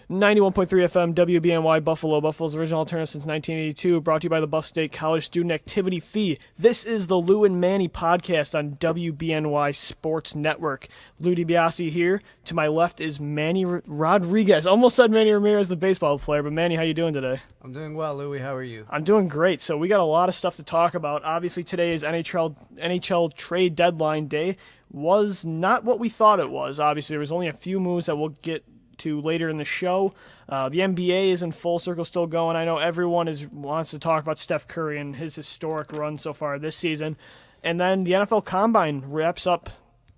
91.3 FM WBNY Buffalo, Buffalo's original alternative since 1982, brought to you by the Buff State College Student Activity Fee. This is the Lou and Manny Podcast on WBNY Sports Network. Lou DiBiase here. To my left is Manny Rodriguez. Almost said Manny Ramirez, the baseball player, but Manny, how you doing today? I'm doing well, Louie. How are you? I'm doing great. So we got a lot of stuff to talk about. Obviously, today is NHL trade deadline day. Was not what we thought it was. Obviously, there was only a few moves that we'll get to later in the show. The NBA is in full circle still going. I know everyone wants to talk about Steph Curry and his historic run so far this season. And then the NFL Combine wraps up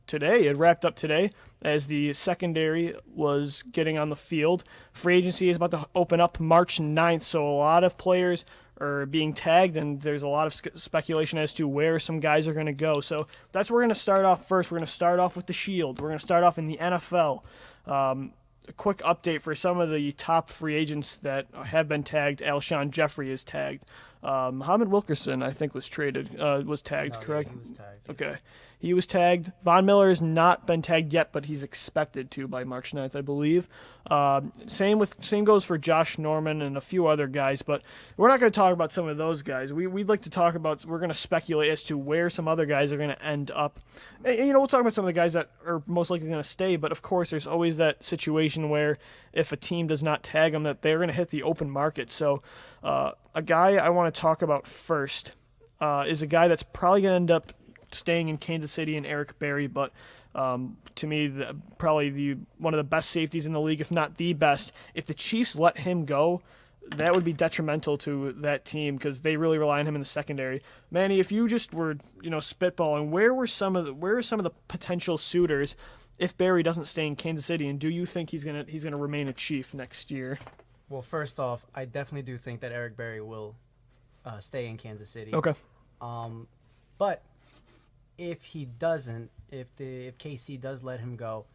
today. It wrapped up today as the secondary was getting on the field. Free agency is about to open up March 9th, so a lot of players are being tagged, and there's a lot of speculation as to where some guys are going to go. So that's where we're going to start off first. We're going to start off with the Shield. We're going to start off in the NFL. A quick update for some of the top free agents that have been tagged. Alshon Jeffrey is tagged. Muhammad Wilkerson, I think, was tagged, correct? Yeah, he was tagged. Okay. He was tagged. Von Miller has not been tagged yet, but he's expected to by March 9th, I believe. Same goes for Josh Norman and a few other guys, but we're not going to talk about some of those guys. We'd like to talk about, we're going to speculate as to where some other guys are going to end up. And, we'll talk about some of the guys that are most likely going to stay, but of course there's always that situation where if a team does not tag them, that they're going to hit the open market. So a guy I want to talk about first is a guy that's probably going to end up staying in Kansas City, and Eric Berry, but to me, probably one of the best safeties in the league, if not the best. If the Chiefs let him go, that would be detrimental to that team because they really rely on him in the secondary. Manny, if you just were, spitballing, where are some of the potential suitors if Berry doesn't stay in Kansas City, and do you think he's gonna remain a Chief next year? Well, first off, I definitely do think that Eric Berry will stay in Kansas City. Okay. But if he doesn't, if KC does let him go,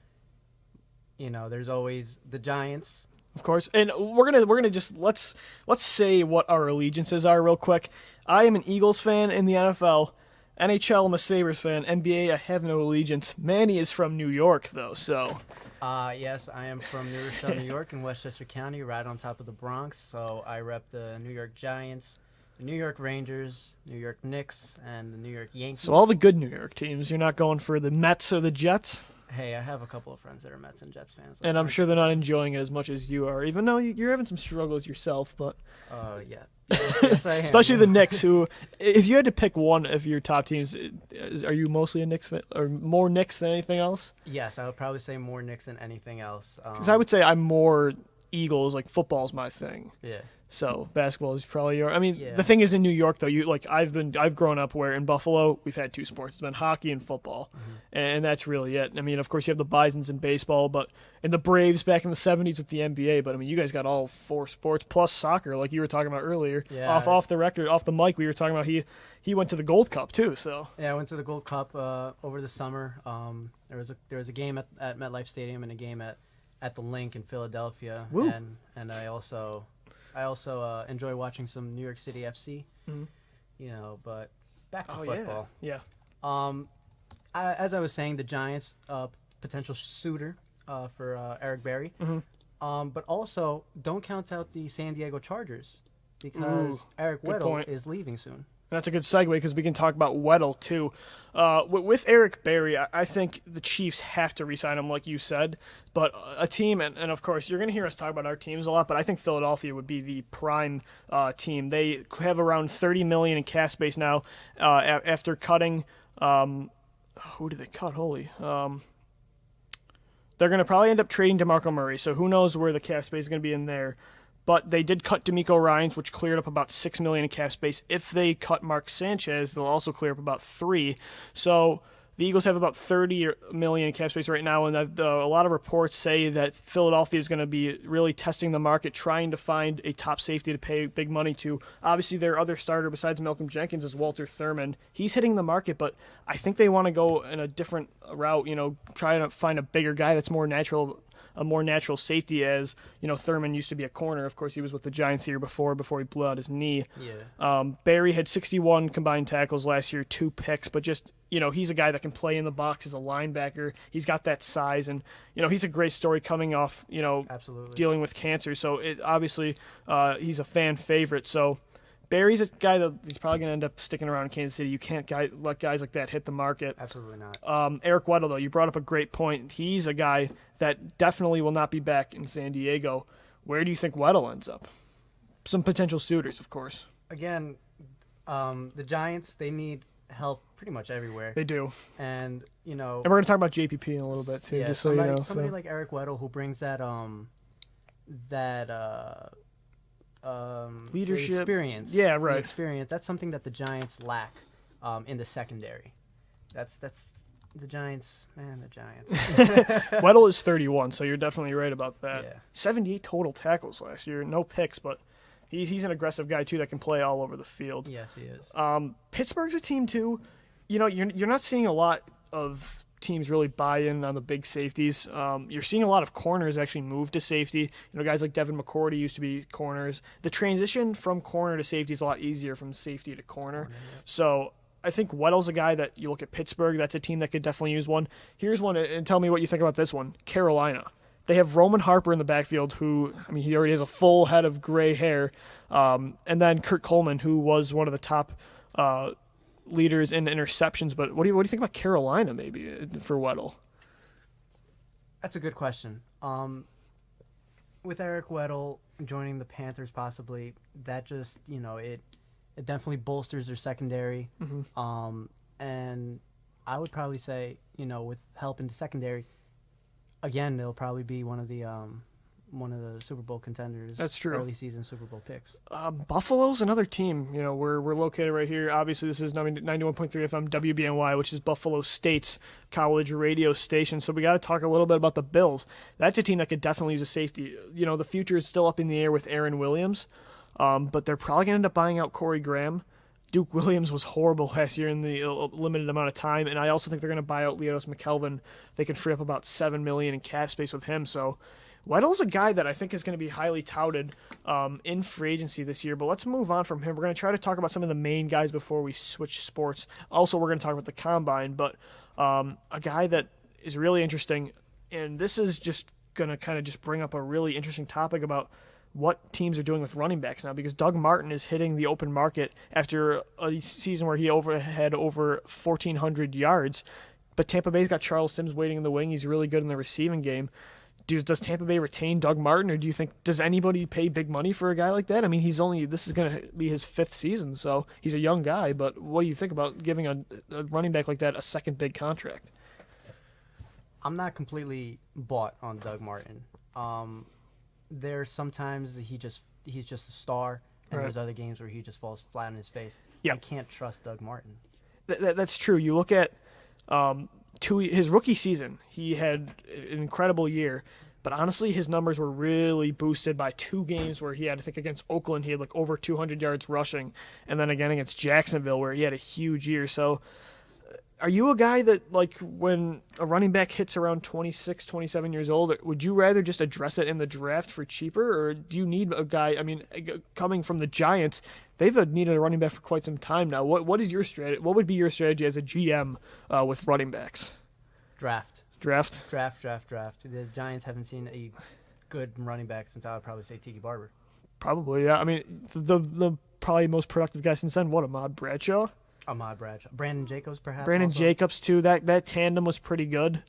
there's always the Giants. Of course, and we're gonna just let's say what our allegiances are real quick. I am an Eagles fan in the NFL. NHL, I'm a Sabres fan. NBA, I have no allegiance. Manny is from New York, though, so. Yes, I am from New Rochelle, New York, in Westchester County, right on top of the Bronx. So I rep the New York Giants, the New York Rangers, New York Knicks, and the New York Yankees. So all the good New York teams. You're not going for the Mets or the Jets? Hey, I have a couple of friends that are Mets and Jets fans. And I'm sure they're not enjoying it as much as you are, even though you're having some struggles yourself. But yeah. Yes, I am. Especially the Knicks, who, if you had to pick one of your top teams, are you mostly a Knicks fan, or more Knicks than anything else? Yes, I would probably say more Knicks than anything else. Because I would say I'm more Eagles. Like, football's my thing. Yeah. So basketball is probably your. I mean, Yeah. The thing is in New York though. I've grown up where in Buffalo we've had two sports. It's been hockey and football, and that's really it. I mean, of course you have the Bisons in baseball, and the Braves back in the '70s with the NBA. But I mean, you guys got all four sports plus soccer, like you were talking about earlier. Yeah. Off the record, off the mic, we were talking about he went to the Gold Cup too. So yeah, I went to the Gold Cup over the summer. There was a game at MetLife Stadium and a game at the Link in Philadelphia. Woo. And I also enjoy watching some New York City FC. But back to football. Yeah. As I was saying, the Giants potential suitor for Eric Berry. But also don't count out the San Diego Chargers because Eric Weddle is leaving soon. That's a good segue because we can talk about Weddle too. With Eric Berry, I think the Chiefs have to re-sign him, like you said. But a team, and of course you're going to hear us talk about our teams a lot, but I think Philadelphia would be the prime team. They have around $30 million in cap space now after cutting. Who did they cut? Holy. They're going to probably end up trading DeMarco Murray, so who knows where the cap space is going to be in there. But they did cut D'Amico Ryans, which cleared up about $6 million in cap space. If they cut Mark Sanchez, they'll also clear up about $3 million. So the Eagles have about $30 million in cap space right now, and a lot of reports say that Philadelphia is going to be really testing the market, trying to find a top safety to pay big money to. Obviously, their other starter besides Malcolm Jenkins is Walter Thurman. He's hitting the market, but I think they want to go in a different route, try to find a bigger guy that's more natural a more natural safety as, Thurman used to be a corner. Of course, he was with the Giants the year before he blew out his knee. Yeah. Barry had 61 combined tackles last year, 2 picks, but just, he's a guy that can play in the box as a linebacker. He's got that size, and, he's a great story coming off, Absolutely. dealing with cancer. So obviously he's a fan favorite. So Barry's a guy that he's probably going to end up sticking around in Kansas City. You can't let guys like that hit the market. Absolutely not. Eric Weddle, though, you brought up a great point. He's a guy that definitely will not be back in San Diego. Where do you think Weddle ends up? Some potential suitors, of course. Again, the Giants, they need help pretty much everywhere. They do. And, And we're going to talk about JPP in a little bit, too. Yeah, just somebody like Eric Weddle who brings that leadership experience. Yeah, right. The experience. That's something that the Giants lack in the secondary. That's the Giants. Man, the Giants. Weddle is 31, so you're definitely right about that. Yeah. 78 total tackles last year. No picks, but he's an aggressive guy, too, that can play all over the field. Yes, he is. Pittsburgh's a team, too. You're not seeing a lot of teams really buy in on the big safeties. You're seeing a lot of corners actually move to safety. Guys like Devin McCourty used to be corners. The transition from corner to safety is a lot easier from safety to corner. So I think Weddle's a guy that you look at Pittsburgh, that's a team that could definitely use one. Here's one, and tell me what you think about this one. Carolina. They have Roman Harper in the backfield, who, he already has a full head of gray hair. And then Kurt Coleman, who was one of the top leaders in interceptions. But what do you think about Carolina maybe for Weddle? That's a good question. With Eric Weddle joining the Panthers possibly, that just, it definitely bolsters their secondary. Mm-hmm. And I would probably say, with help in the secondary, again, they'll probably be one of the Super Bowl contenders. That's true. Early season Super Bowl picks. Buffalo's another team. We're located right here. Obviously, this is 91.3 FM WBNY, which is Buffalo State's college radio station. So we got to talk a little bit about the Bills. That's a team that could definitely use a safety. The future is still up in the air with Aaron Williams, but they're probably going to end up buying out Corey Graham. Duke Williams was horrible last year in the limited amount of time, and I also think they're going to buy out Leonis McKelvin. They can free up about $7 million in cap space with him. So Weddle's a guy that I think is going to be highly touted in free agency this year, but let's move on from him. We're going to try to talk about some of the main guys before we switch sports. Also, we're going to talk about the Combine, but a guy that is really interesting, and this is just going to kind of just bring up a really interesting topic about what teams are doing with running backs now, because Doug Martin is hitting the open market after a season where he had over 1,400 yards, but Tampa Bay's got Charles Sims waiting in the wing. He's really good in the receiving game. Does Tampa Bay retain Doug Martin, or does anybody pay big money for a guy like that? This is going to be his 5th season, so he's a young guy, but what do you think about giving a running back like that a second big contract? I'm not completely bought on Doug Martin. There's sometimes he's just a star, and Right. there's other games where he just falls flat on his face. Yeah. I can't trust Doug Martin. That's true. You look at his rookie season, he had an incredible year, but honestly, his numbers were really boosted by 2 games where he had, I think against Oakland, he had like over 200 yards rushing, and then again against Jacksonville where he had a huge year. So are you a guy that, like, when a running back hits around 26, 27 years old, would you rather just address it in the draft for cheaper, or do you need a guy, coming from the Giants, they've needed a running back for quite some time now. What is your strategy? What would be your strategy as a GM with running backs? Draft. Draft? Draft. The Giants haven't seen a good running back since I would probably say Tiki Barber. Probably, yeah. The probably most productive guy since then, Ahmad Bradshaw? Ahmad Bradshaw. Brandon Jacobs, perhaps. Brandon also. Jacobs, too. That tandem was pretty good.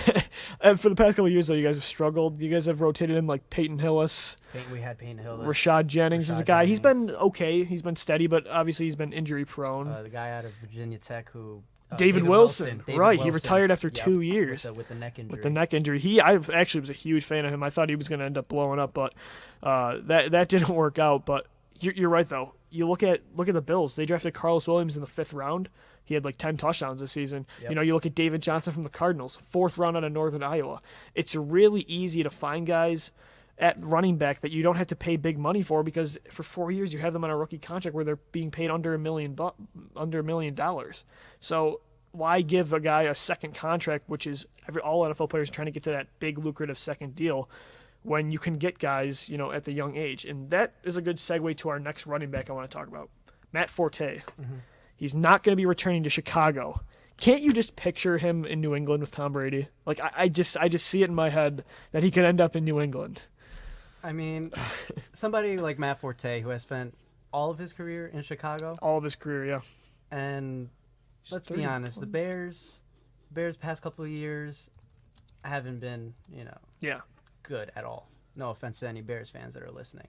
Yeah. And for the past couple of years, though, you guys have struggled. You guys have rotated in, like, Peyton Hillis. We had Peyton Hillis. Rashad Jennings is a guy. He's been okay. He's been steady, but obviously he's been injury-prone. The guy out of Virginia Tech who... David Wilson. Right, he retired after 2 years. With the neck injury. With the neck injury. I actually was a huge fan of him. I thought he was going to end up blowing up, but that didn't work out. But you're right, though. You look at the Bills. They drafted Carlos Williams in the 5th round. He had like 10 touchdowns this season. Yep. You look at David Johnson from the Cardinals, 4th round out of Northern Iowa. It's really easy to find guys at running back that you don't have to pay big money for, because for 4 years you have them on a rookie contract where they're being paid under $1 million. So why give a guy a second contract, which is all NFL players trying to get to that big lucrative second deal, when you can get guys, at the young age. And that is a good segue to our next running back I want to talk about, Matt Forte. Mm-hmm. He's not going to be returning to Chicago. Can't you just picture him in New England with Tom Brady? Like, I just see it in my head that he could end up in New England. I mean, somebody like Matt Forte, who has spent all of his career in Chicago. All of his career, yeah. And let's be honest, the Bears past couple of years haven't been, yeah, good at all. No offense to any Bears fans that are listening.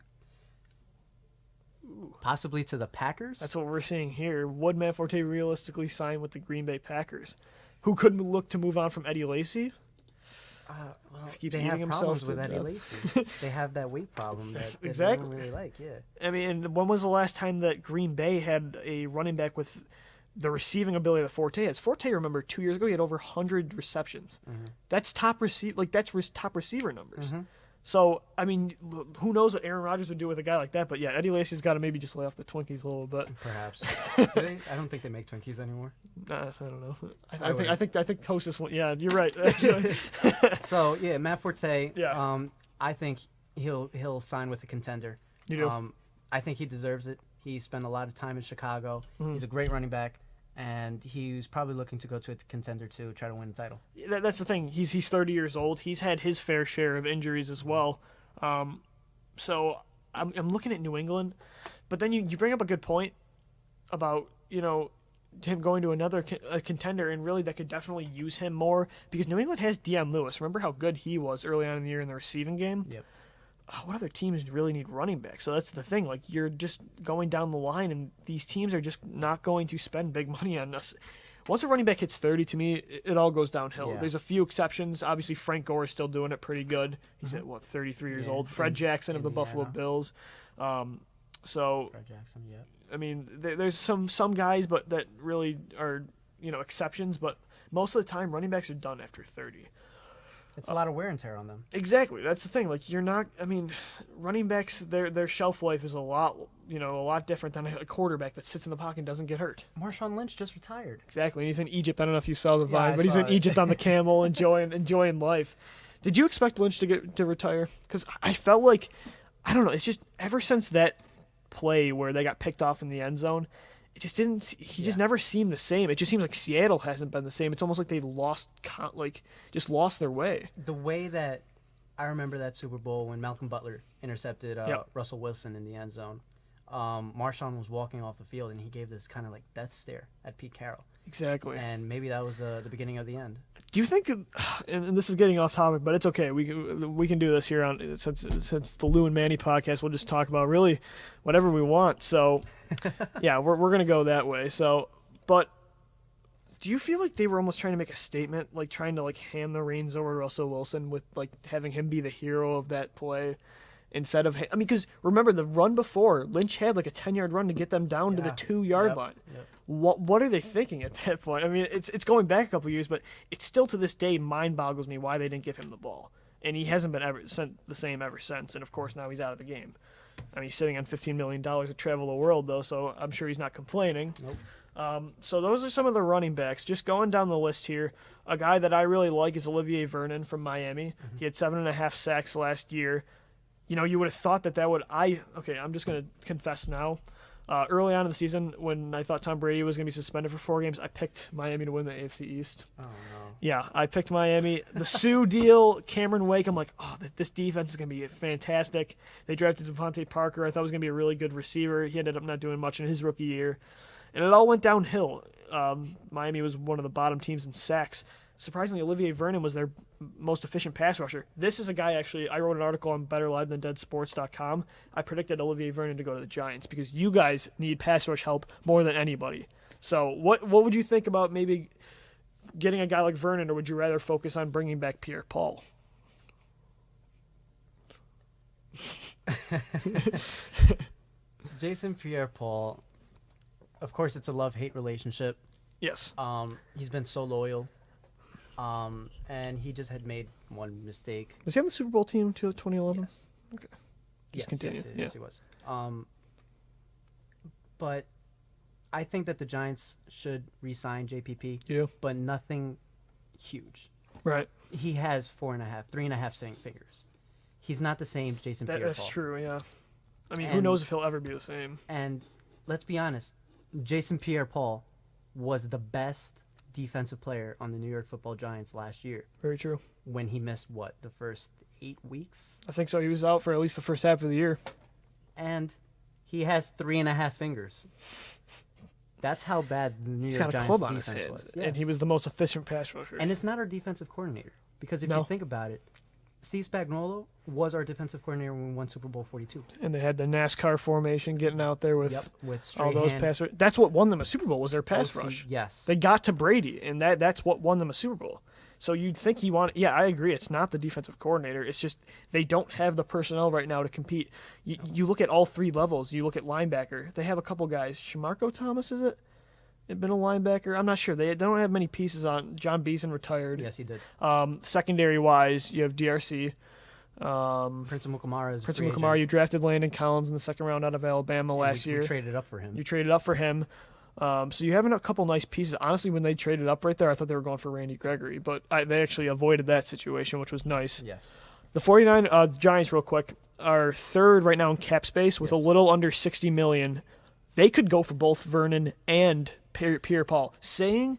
Possibly to the Packers? That's what we're seeing here. Would Matt Forte realistically sign with the Green Bay Packers? Who couldn't look to move on from Eddie Lacy? They have problems with Eddie Lacy. They have that weight problem that exactly. they don't really like, yeah. I mean, when was the last time that Green Bay had a running back with the receiving ability that Forte has? Forte, remember, 2 years ago, he had over 100 receptions. Mm-hmm. That's top receiver numbers. Mm-hmm. So, I mean, who knows what Aaron Rodgers would do with a guy like that? But yeah, Eddie Lacy's got to maybe just lay off the Twinkies a little bit. Perhaps. I don't think they make Twinkies anymore. I don't know. I think Hostess. Yeah, you're right. So yeah, Matt Forte. Yeah. I think he'll sign with a contender. You do. I think he deserves it. He spent a lot of time in Chicago. Mm-hmm. He's a great running back. And he's probably looking to go to a contender to try to win the title. That's the thing. He's 30 years old. He's had his fair share of injuries as well. So I'm looking at New England. But then you bring up a good point about, him going to another contender, and really that could definitely use him more because New England has Deion Lewis. Remember how good he was early on in the year in the receiving game? Yep. What other teams really need running backs? So that's the thing. Like, you're just going down the line, and these teams are just not going to spend big money on us. Once a running back hits 30, to me, it all goes downhill. Yeah. There's a few exceptions. Obviously, Frank Gore is still doing it pretty good. He's at, 33 years old. Fred Jackson of the Buffalo Bills. Fred Jackson, yeah. I mean, there's some guys but that really are, exceptions. But most of the time, running backs are done after 30. It's a lot of wear and tear on them. Exactly. That's the thing. Like, you're not. I mean, running backs, their shelf life is a lot different than a quarterback that sits in the pocket and doesn't get hurt. Marshawn Lynch just retired. Exactly. And he's in Egypt. I don't know if you saw the Yeah, vibe, I but he's saw in it. Egypt on the camel, enjoying life. Did you expect Lynch to retire? Because I felt like, I don't know. It's just ever since that play where they got picked off in the end zone, it just didn't. He just never seemed the same. It just seems like Seattle hasn't been the same. It's almost like they just lost their way. The way that I remember that Super Bowl when Malcolm Butler intercepted Russell Wilson in the end zone. Marshawn was walking off the field and he gave this kind of like death stare at Pete Carroll. Exactly. And maybe that was the beginning of the end. Do you think? And this is getting off topic, but it's okay. We can do this here on since the Lou and Manny podcast. We'll just talk about really whatever we want. So yeah, we're gonna go that way. So, but do you feel like they were almost trying to make a statement, like trying to like hand the reins over to Russell Wilson with like having him be the hero of that play? Instead of, because remember the run before, Lynch had like a 10-yard run to get them down to the 2-yard line. Yep. What are they thinking at that point? I mean, it's going back a couple years, but it still to this day mind boggles me why they didn't give him the ball. And he hasn't been the same ever since. And of course now he's out of the game. I mean, he's sitting on $15 million to travel the world though, so I'm sure he's not complaining. Nope. So those are some of the running backs. Just going down the list here, a guy that I really like is Olivier Vernon from Miami. Mm-hmm. He had 7.5 sacks last year. You would have thought that would. I'm just going to confess now. Early on in the season, when I thought Tom Brady was going to be suspended for 4 games, I picked Miami to win the AFC East. Oh, no. Yeah, I picked Miami. The Sue deal, Cameron Wake, I'm like, this defense is going to be fantastic. They drafted Devontae Parker. I thought it was going to be a really good receiver. He ended up not doing much in his rookie year. And it all went downhill. Miami was one of the bottom teams in sacks. Surprisingly, Olivier Vernon was their most efficient pass rusher. This is a guy, actually, I wrote an article on BetterLiveThanDeadSports.com. I predicted Olivier Vernon to go to the Giants because you guys need pass rush help more than anybody. So what would you think about maybe getting a guy like Vernon, or would you rather focus on bringing back Pierre-Paul? Jason Pierre-Paul, of course, it's a love-hate relationship. Yes. He's been so loyal. And he just had made one mistake. Was he on the Super Bowl team till 2011? Yes. Okay. Just continue. Yes, he was. But I think that the Giants should re-sign JPP. Yeah. But nothing huge. Right. He has 3.5 fingers. He's not the same Jason Pierre-Paul. That's true, yeah. I mean, who And- knows if he'll ever be the same. And let's be honest, Jason Pierre-Paul was the best defensive player on the New York Football Giants last year Very true. when he missed, the first 8 weeks? I think so. He was out for at least the first half of the year. And he has 3.5 fingers. That's how bad the New He's York got a Giants club on his defense hands, was. and Yes. he was the most efficient pass rusher. And it's not our defensive coordinator. Because if No. you think about it, Steve Spagnuolo was our defensive coordinator when we won Super Bowl 42. And they had the NASCAR formation getting out there with with all those Strahan, pass. That's what won them a Super Bowl was their pass OC, rush. Yes. They got to Brady, and that's what won them a Super Bowl. So you'd think he wanted. Yeah, I agree. It's not the defensive coordinator. It's just they don't have the personnel right now to compete. You look at all three levels. You look at linebacker. They have a couple guys. Shamarko Thomas, is it? It been a linebacker. I'm not sure. They don't have many pieces on. John Beeson retired. Yes, he did. Secondary wise, you have DRC. Prince Amukamara is a Prince free Amukamara. agent, You drafted Landon Collins in the second round out of Alabama and last we year. traded up for him. You traded up for him. So you have a couple nice pieces. Honestly, when they traded up right there, I thought they were going for Randy Gregory, but they actually avoided that situation, which was nice. Yes. The Giants, real quick, are third right now in cap space with a Yes. little under $60 million. They could go for both Vernon and Pierre-Paul. And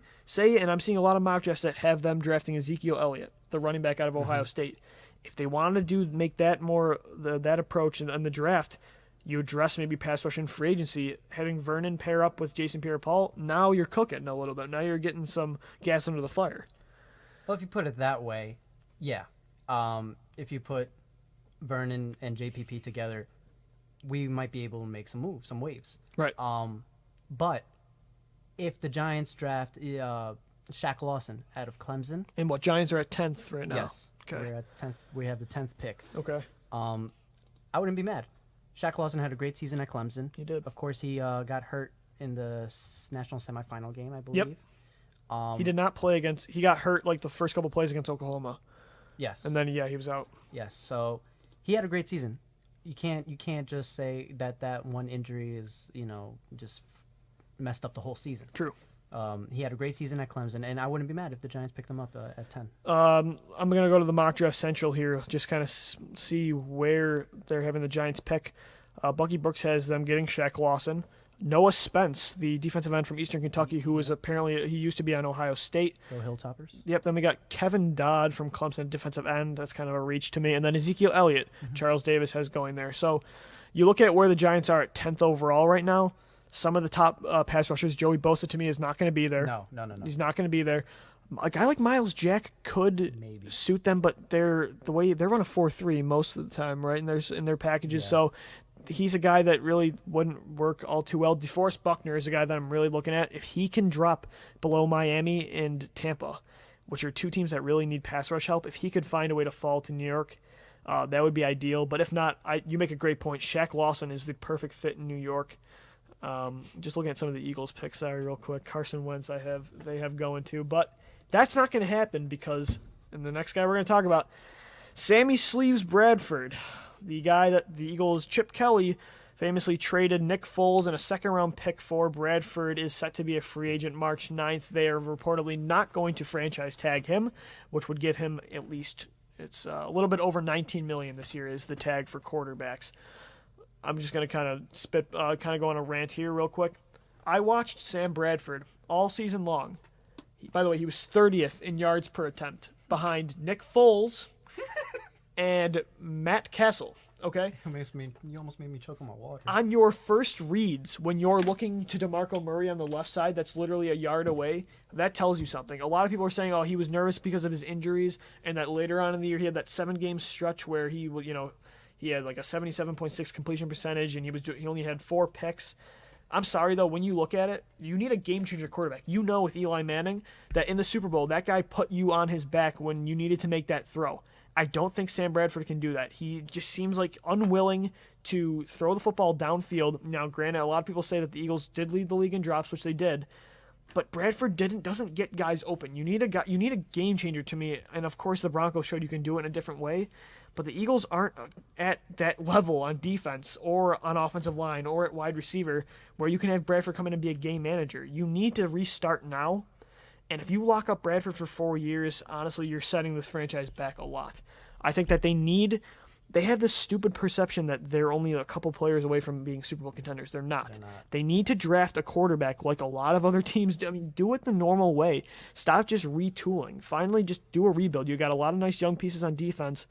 I'm seeing a lot of mock drafts that have them drafting Ezekiel Elliott, the running back out of Ohio State. If they wanted to make that more that approach in the draft, you address maybe pass rush and free agency, having Vernon pair up with Jason Pierre-Paul. Now you're cooking a little bit. Now you're getting some gas under the fire. Well, if you put it that way, yeah. If you put Vernon and JPP together, we might be able to make some moves, some waves. Right. But if the Giants draft Shaq Lawson out of Clemson, And what, Giants are at 10th right now? yes, Okay. we're at 10th. We have the 10th pick. Okay. I wouldn't be mad. Shaq Lawson had a great season at Clemson. He did. Of course, he got hurt in the national semifinal game, I believe. He did not play against. He got hurt like the first couple plays against Oklahoma, Yes. and then he was out. Yes. So he had a great season. You can't just say that one injury is just messed up the whole season. True. He had a great season at Clemson, and I wouldn't be mad if the Giants picked him up at 10. I'm gonna go to the mock draft central here, just kind of see where they're having the Giants pick. Bucky Brooks has them getting Shaq Lawson, Noah Spence, the defensive end from Eastern Kentucky, who was apparently he used to be on Ohio State. Go Hilltoppers. Yep. Then we got Kevin Dodd from Clemson, defensive end. That's kind of a reach to me. And then Ezekiel Elliott, Charles Davis has going there. So you look at where the Giants are at 10th overall right now. Some of the top pass rushers, Joey Bosa to me is not going to be there. No. He's not going to be there. A guy like Miles Jack could Maybe. suit them, but they're run a 4.3 most of the time, right? In their packages. Yeah. So he's a guy that really wouldn't work all too well. DeForest Buckner is a guy that I'm really looking at. If he can drop below Miami and Tampa, which are two teams that really need pass rush help, if he could find a way to fall to New York, that would be ideal. But if not, you make a great point. Shaq Lawson is the perfect fit in New York. Just looking at some of the Eagles picks, real quick. Carson Wentz they have going to, but that's not going to happen because, and the next guy we're going to talk about, Sammy Sleeves Bradford, the guy that the Eagles, Chip Kelly, famously traded Nick Foles and a second-round pick for. Bradford is set to be a free agent March 9th. They are reportedly not going to franchise tag him, which would give him at least, it's a little bit over $19 million this year is the tag for quarterbacks. I'm just going to kind of go on a rant here real quick. I watched Sam Bradford all season long. By the way, he was 30th in yards per attempt behind Nick Foles and Matt Castle. Okay? You almost made me choke on my water. On your first reads, when you're looking to DeMarco Murray on the left side, that's literally a yard away, that tells you something. A lot of people are saying, he was nervous because of his injuries, and that later on in the year he had that 7-game stretch where he had like a 77.6 completion percentage, and he only had 4 picks. I'm sorry, though, when you look at it, you need a game-changer quarterback. You know with Eli Manning that in the Super Bowl, that guy put you on his back when you needed to make that throw. I don't think Sam Bradford can do that. He just seems like unwilling to throw the football downfield. Now, granted, a lot of people say that the Eagles did lead the league in drops, which they did, but Bradford doesn't get guys open. You need a game changer to me, and of course the Broncos showed you can do it in a different way. But the Eagles aren't at that level on defense or on offensive line or at wide receiver where you can have Bradford come in and be a game manager. You need to restart now. And if you lock up Bradford for 4 years, honestly, you're setting this franchise back a lot. I think that they have this stupid perception that they're only a couple players away from being Super Bowl contenders. They're not. They need to draft a quarterback like a lot of other teams do. I mean, do it the normal way. Stop just retooling. Finally, just do a rebuild. You got a lot of nice young pieces on defense.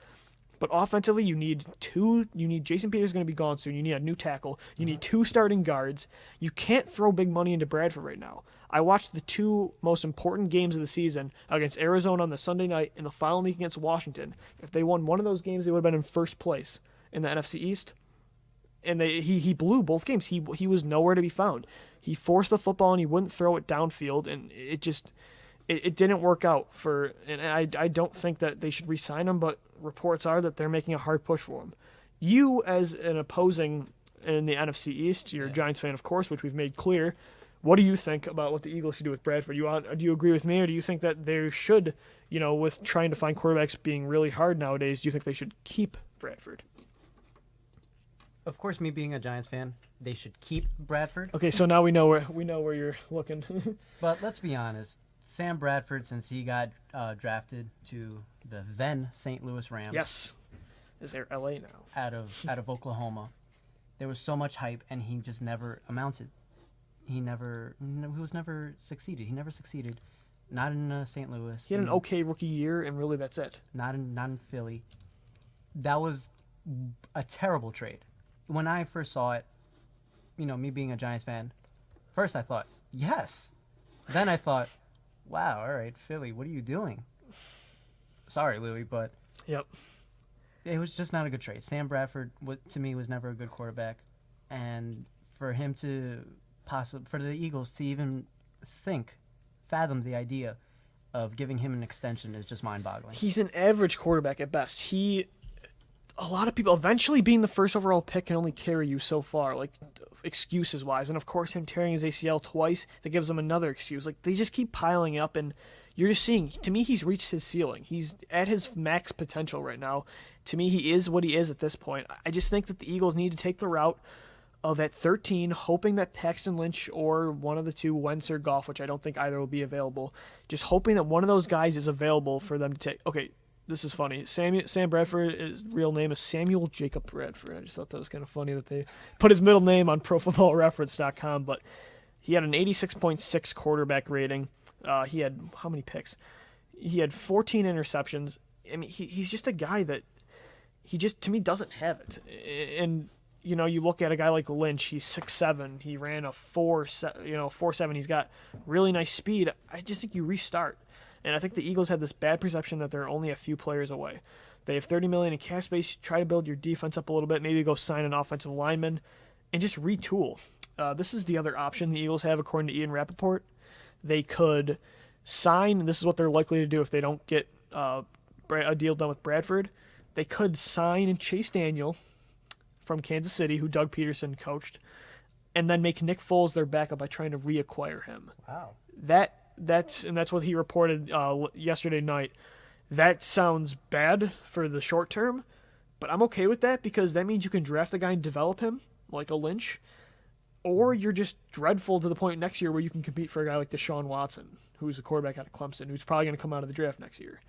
But offensively, you need Jason Peters is going to be gone soon. You need a new tackle. You need 2 starting guards. You can't throw big money into Bradford right now. I watched the 2 most important games of the season against Arizona on the Sunday night and the following week against Washington. If they won one of those games, they would have been in first place in the NFC East. And he blew both games. He was nowhere to be found. He forced the football and he wouldn't throw it downfield, and it didn't work out for. And I don't think that they should re-sign him, but reports are that they're making a hard push for him. You, as an opposing in the NFC East, you're a Giants fan, of course, which we've made clear. What do you think about what the Eagles should do with Bradford? Do you agree with me, or do you think that they should, with trying to find quarterbacks being really hard nowadays, do you think they should keep Bradford? Of course, me being a Giants fan, they should keep Bradford. Okay, so now we know where you're looking. But let's be honest. Sam Bradford, since he got drafted to the then St. Louis Rams, yes, is there LA now? Out of Oklahoma, there was so much hype, and he just never amounted. He was never succeeded. He never succeeded. Not in St. Louis. He had an okay rookie year, and really that's it. Not in Philly. That was a terrible trade. When I first saw it, me being a Giants fan, first I thought, yes. Then I thought, wow, all right, Philly, what are you doing? Sorry, Louie, but yep, it was just not a good trade. Sam Bradford, to me, was never a good quarterback, and for him to for the Eagles to even fathom the idea of giving him an extension is just mind-boggling. He's an average quarterback at best. A lot of people, eventually being the first overall pick can only carry you so far, like excuses-wise. And, of course, him tearing his ACL twice, that gives him another excuse. Like, they just keep piling up, and you're just seeing, to me, he's reached his ceiling. He's at his max potential right now. To me, he is what he is at this point. I just think that the Eagles need to take the route of at 13, hoping that Paxton Lynch or one of the 2, Wentz or Goff, which I don't think either will be available, just hoping that one of those guys is available for them to take. Okay, this is funny. Sam Bradford, his real name is Samuel Jacob Bradford. I just thought that was kind of funny that they put his middle name on ProFootballReference.com, but he had an 86.6 quarterback rating. He had how many picks? He had 14 interceptions. I mean, he's just a guy that he just, to me, doesn't have it. And you look at a guy like Lynch. He's 6'7". He ran a 4.7. He's got really nice speed. I just think you restart. And I think the Eagles have this bad perception that they're only a few players away. They have $30 million in cap space. Try to build your defense up a little bit. Maybe go sign an offensive lineman and just retool. This is the other option the Eagles have, according to Ian Rappaport. They could sign, and this is what they're likely to do if they don't get a deal done with Bradford. They could sign Chase Daniel from Kansas City, who Doug Peterson coached, and then make Nick Foles their backup by trying to reacquire him. Wow. That's what he reported yesterday night. That sounds bad for the short term, but I'm okay with that because that means you can draft a guy and develop him, like a Lynch, or you're just dreadful to the point next year where you can compete for a guy like Deshaun Watson, who's a quarterback out of Clemson, who's probably going to come out of the draft next year.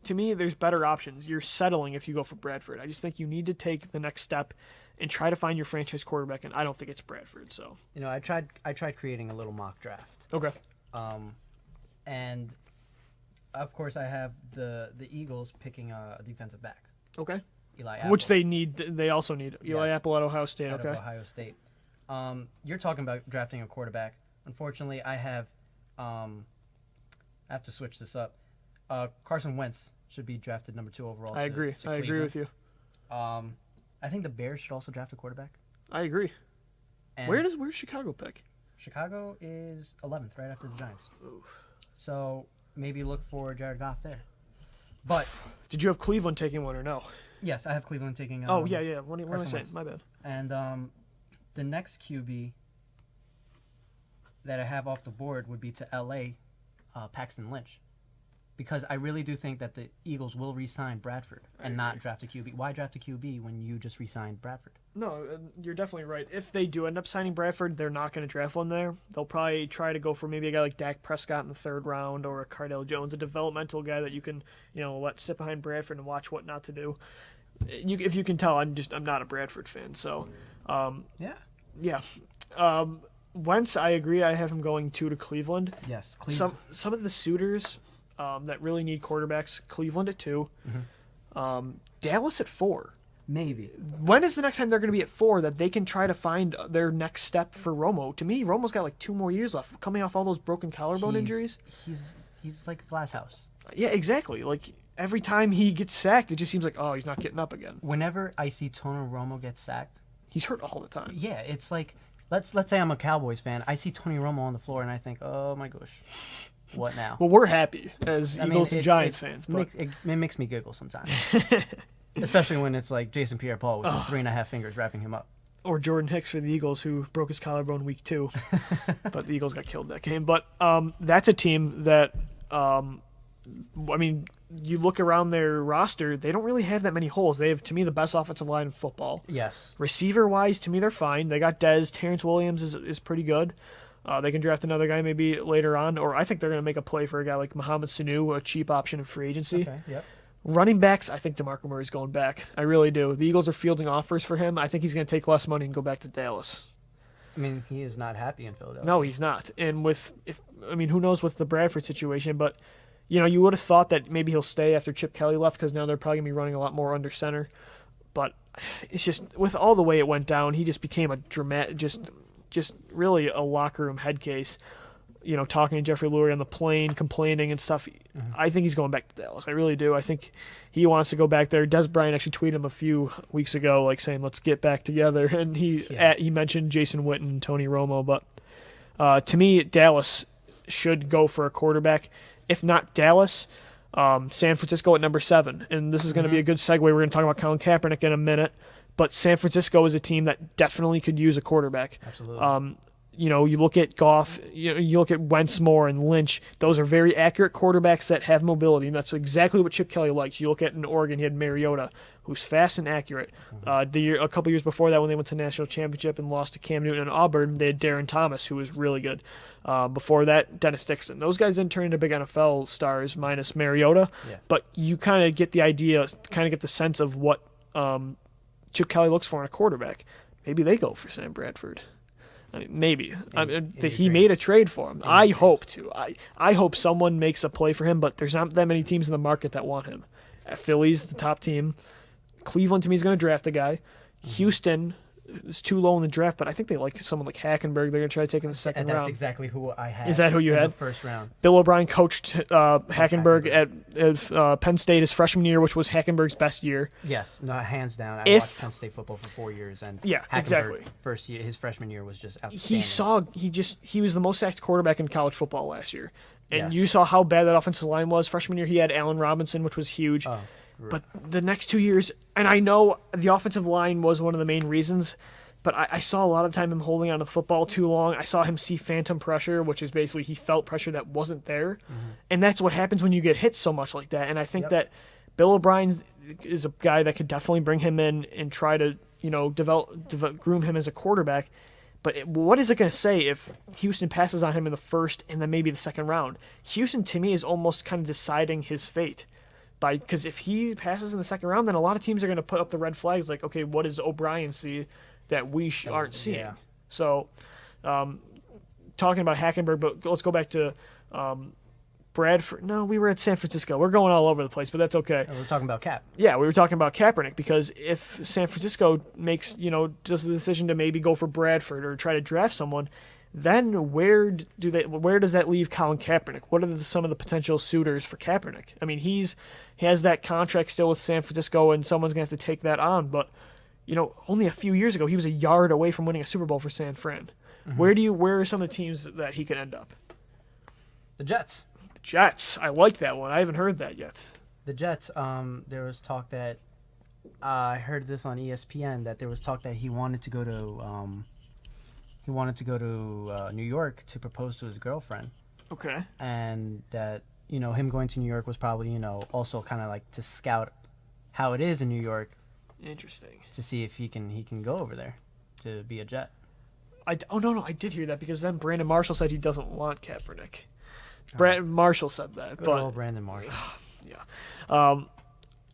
To me, there's better options. You're settling if you go for Bradford. I just think you need to take the next step and try to find your franchise quarterback, and I don't think it's Bradford. So I tried creating a little mock draft. Okay. And of course I have the Eagles picking a defensive back. Okay. Eli Apple. Which they need. They also need Eli Apple at Ohio State. Out Okay. of Ohio State. You're talking about drafting a quarterback. Unfortunately, I have to switch this up. Carson Wentz should be drafted number 2 overall. I agree. I agree with you. I think the Bears should also draft a quarterback. I agree. And where's Chicago pick? Chicago is 11th, right after the Giants. Oof. So maybe look for Jared Goff there. But did you have Cleveland taking one or no? Yes, I have Cleveland taking. Yeah. What am I saying? My bad. And the next QB that I have off the board would be to LA, Paxton Lynch. because I really do think that the Eagles will re-sign Bradford and not draft a QB. Why draft a QB when you just re-signed Bradford? No, you're definitely right. If they do end up signing Bradford, they're not going to draft one there. They'll probably try to go for maybe a guy like Dak Prescott in the 3rd round or a Cardale Jones, a developmental guy that you can, let sit behind Bradford and watch what not to do. If you can tell, I'm not a Bradford fan. So, yeah. Wentz, I agree. I have him going 2 to Cleveland. Yes, Cleveland. Some of the suitors that really need quarterbacks, Cleveland at 2, Dallas at 4. Maybe. When is the next time they're going to be at 4 that they can try to find their next step for Romo? To me, Romo's got like 2 more years left, coming off all those broken collarbone injuries. He's like a glass house. Yeah, exactly. Like every time he gets sacked, it just seems like, oh, he's not getting up again. Whenever I see Tony Romo get sacked, he's hurt all the time. Yeah, it's like let's say I'm a Cowboys fan. I see Tony Romo on the floor and I think, oh my gosh, what now? Well, we're happy as Eagles and Giants fans. It makes me giggle sometimes. Especially when it's like Jason Pierre-Paul with his 3.5 fingers wrapping him up. Or Jordan Hicks for the Eagles, who broke his collarbone week 2. But the Eagles got killed that game. But that's a team that, you look around their roster, they don't really have that many holes. They have, to me, the best offensive line in football. Yes. Receiver-wise, to me, they're fine. They got Dez. Terrence Williams is pretty good. They can draft another guy maybe later on. Or I think they're going to make a play for a guy like Mohamed Sanu, a cheap option in free agency. Okay, yep. Running backs, I think DeMarco Murray's going back. I really do. The Eagles are fielding offers for him. I think he's going to take less money and go back to Dallas. I mean, he is not happy in Philadelphia. No, he's not. And who knows what's the Bradford situation, but you would have thought that maybe he'll stay after Chip Kelly left because now they're probably going to be running a lot more under center. But it's just, with all the way it went down, he just became a dramatic, just really a locker room head case. Talking to Jeffrey Lurie on the plane, complaining and stuff. Mm-hmm. I think he's going back to Dallas. I really do. I think he wants to go back there. Des Bryant actually tweeted him a few weeks ago, like saying, "Let's get back together." And he mentioned Jason Witten and Tony Romo. But to me, Dallas should go for a quarterback. If not Dallas, San Francisco at number 7. And this is going to be a good segue. We're going to talk about Colin Kaepernick in a minute. But San Francisco is a team that definitely could use a quarterback. Absolutely. You look at Goff, you look at Wentz more and Lynch. Those are very accurate quarterbacks that have mobility, and that's exactly what Chip Kelly likes. You look at in Oregon, he had Mariota, who's fast and accurate. A couple years before that, when they went to the national championship and lost to Cam Newton and Auburn, they had Darren Thomas, who was really good. Before that, Dennis Dixon. Those guys didn't turn into big NFL stars, minus Mariota. Yeah. But you kind of get the idea, kind of get the sense of what Chip Kelly looks for in a quarterback. Maybe they go for Sam Bradford. Maybe. He made a trade for him. I hope to. I hope someone makes a play for him, but there's not that many teams in the market that want him. Philly's the top team. Cleveland, to me, is going to draft a guy. Houston is too low in the draft, but I think they like someone like Hackenberg. They're going to try to take in the second round. And that's exactly who I had. Is that who you had? The first round. Bill O'Brien coached Hackenberg at Penn State his freshman year, which was Hackenberg's best year. Yes, no, hands down. I watched Penn State football for 4 years, and exactly. First year, his freshman year was just outstanding. He was the most sacked quarterback in college football last year, and you saw how bad that offensive line was. Freshman year, he had Allen Robinson, which was huge. Oh, but the next 2 years, and I know the offensive line was one of the main reasons. But I saw a lot of time him holding on to the football too long. I saw him see phantom pressure, which is basically he felt pressure that wasn't there. Mm-hmm. And that's what happens when you get hit so much like that. And I think that Bill O'Brien is a guy that could definitely bring him in and try to, groom him as a quarterback. But what is it going to say if Houston passes on him in the first and then maybe the second round? Houston, to me, is almost kind of deciding his fate. Because if he passes in the second round, then a lot of teams are going to put up the red flags like, okay, what does O'Brien see that we aren't seeing? Yeah. So, talking about Hackenberg, but let's go back to Bradford. No, we were at San Francisco. We're going all over the place, but that's okay. We're talking about Cap. Yeah, we were talking about Kaepernick because if San Francisco makes, does the decision to maybe go for Bradford or try to draft someone, then where does that leave Colin Kaepernick? What are some of the potential suitors for Kaepernick? I mean, he has that contract still with San Francisco, and someone's going to have to take that on, but only a few years ago, he was a yard away from winning a Super Bowl for San Fran. Mm-hmm. Where are some of the teams that he could end up? The Jets. The Jets. I like that one. I haven't heard that yet. The Jets, there was talk that, I heard this on ESPN, that there was talk that he wanted to go to New York to propose to his girlfriend. Okay. And that him going to New York was probably, also kind of like to scout how it is in New York. Interesting. To see if he can go over there to be a Jet. No, I did hear that because then Brandon Marshall said he doesn't want Kaepernick. Brandon Marshall said that. Good but old Brandon Marshall. Yeah.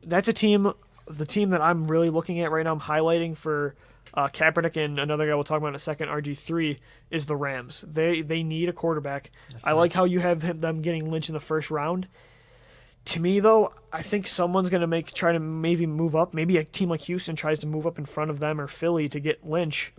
That's a team, the team that I'm really looking at right now, I'm highlighting for Kaepernick and another guy we'll talk about in a second, RG3, is the Rams. They need a quarterback. I like how you have them getting Lynch in the first round. To me, though, I think someone's going to try to maybe move up. Maybe a team like Houston tries to move up in front of them or Philly to get Lynch.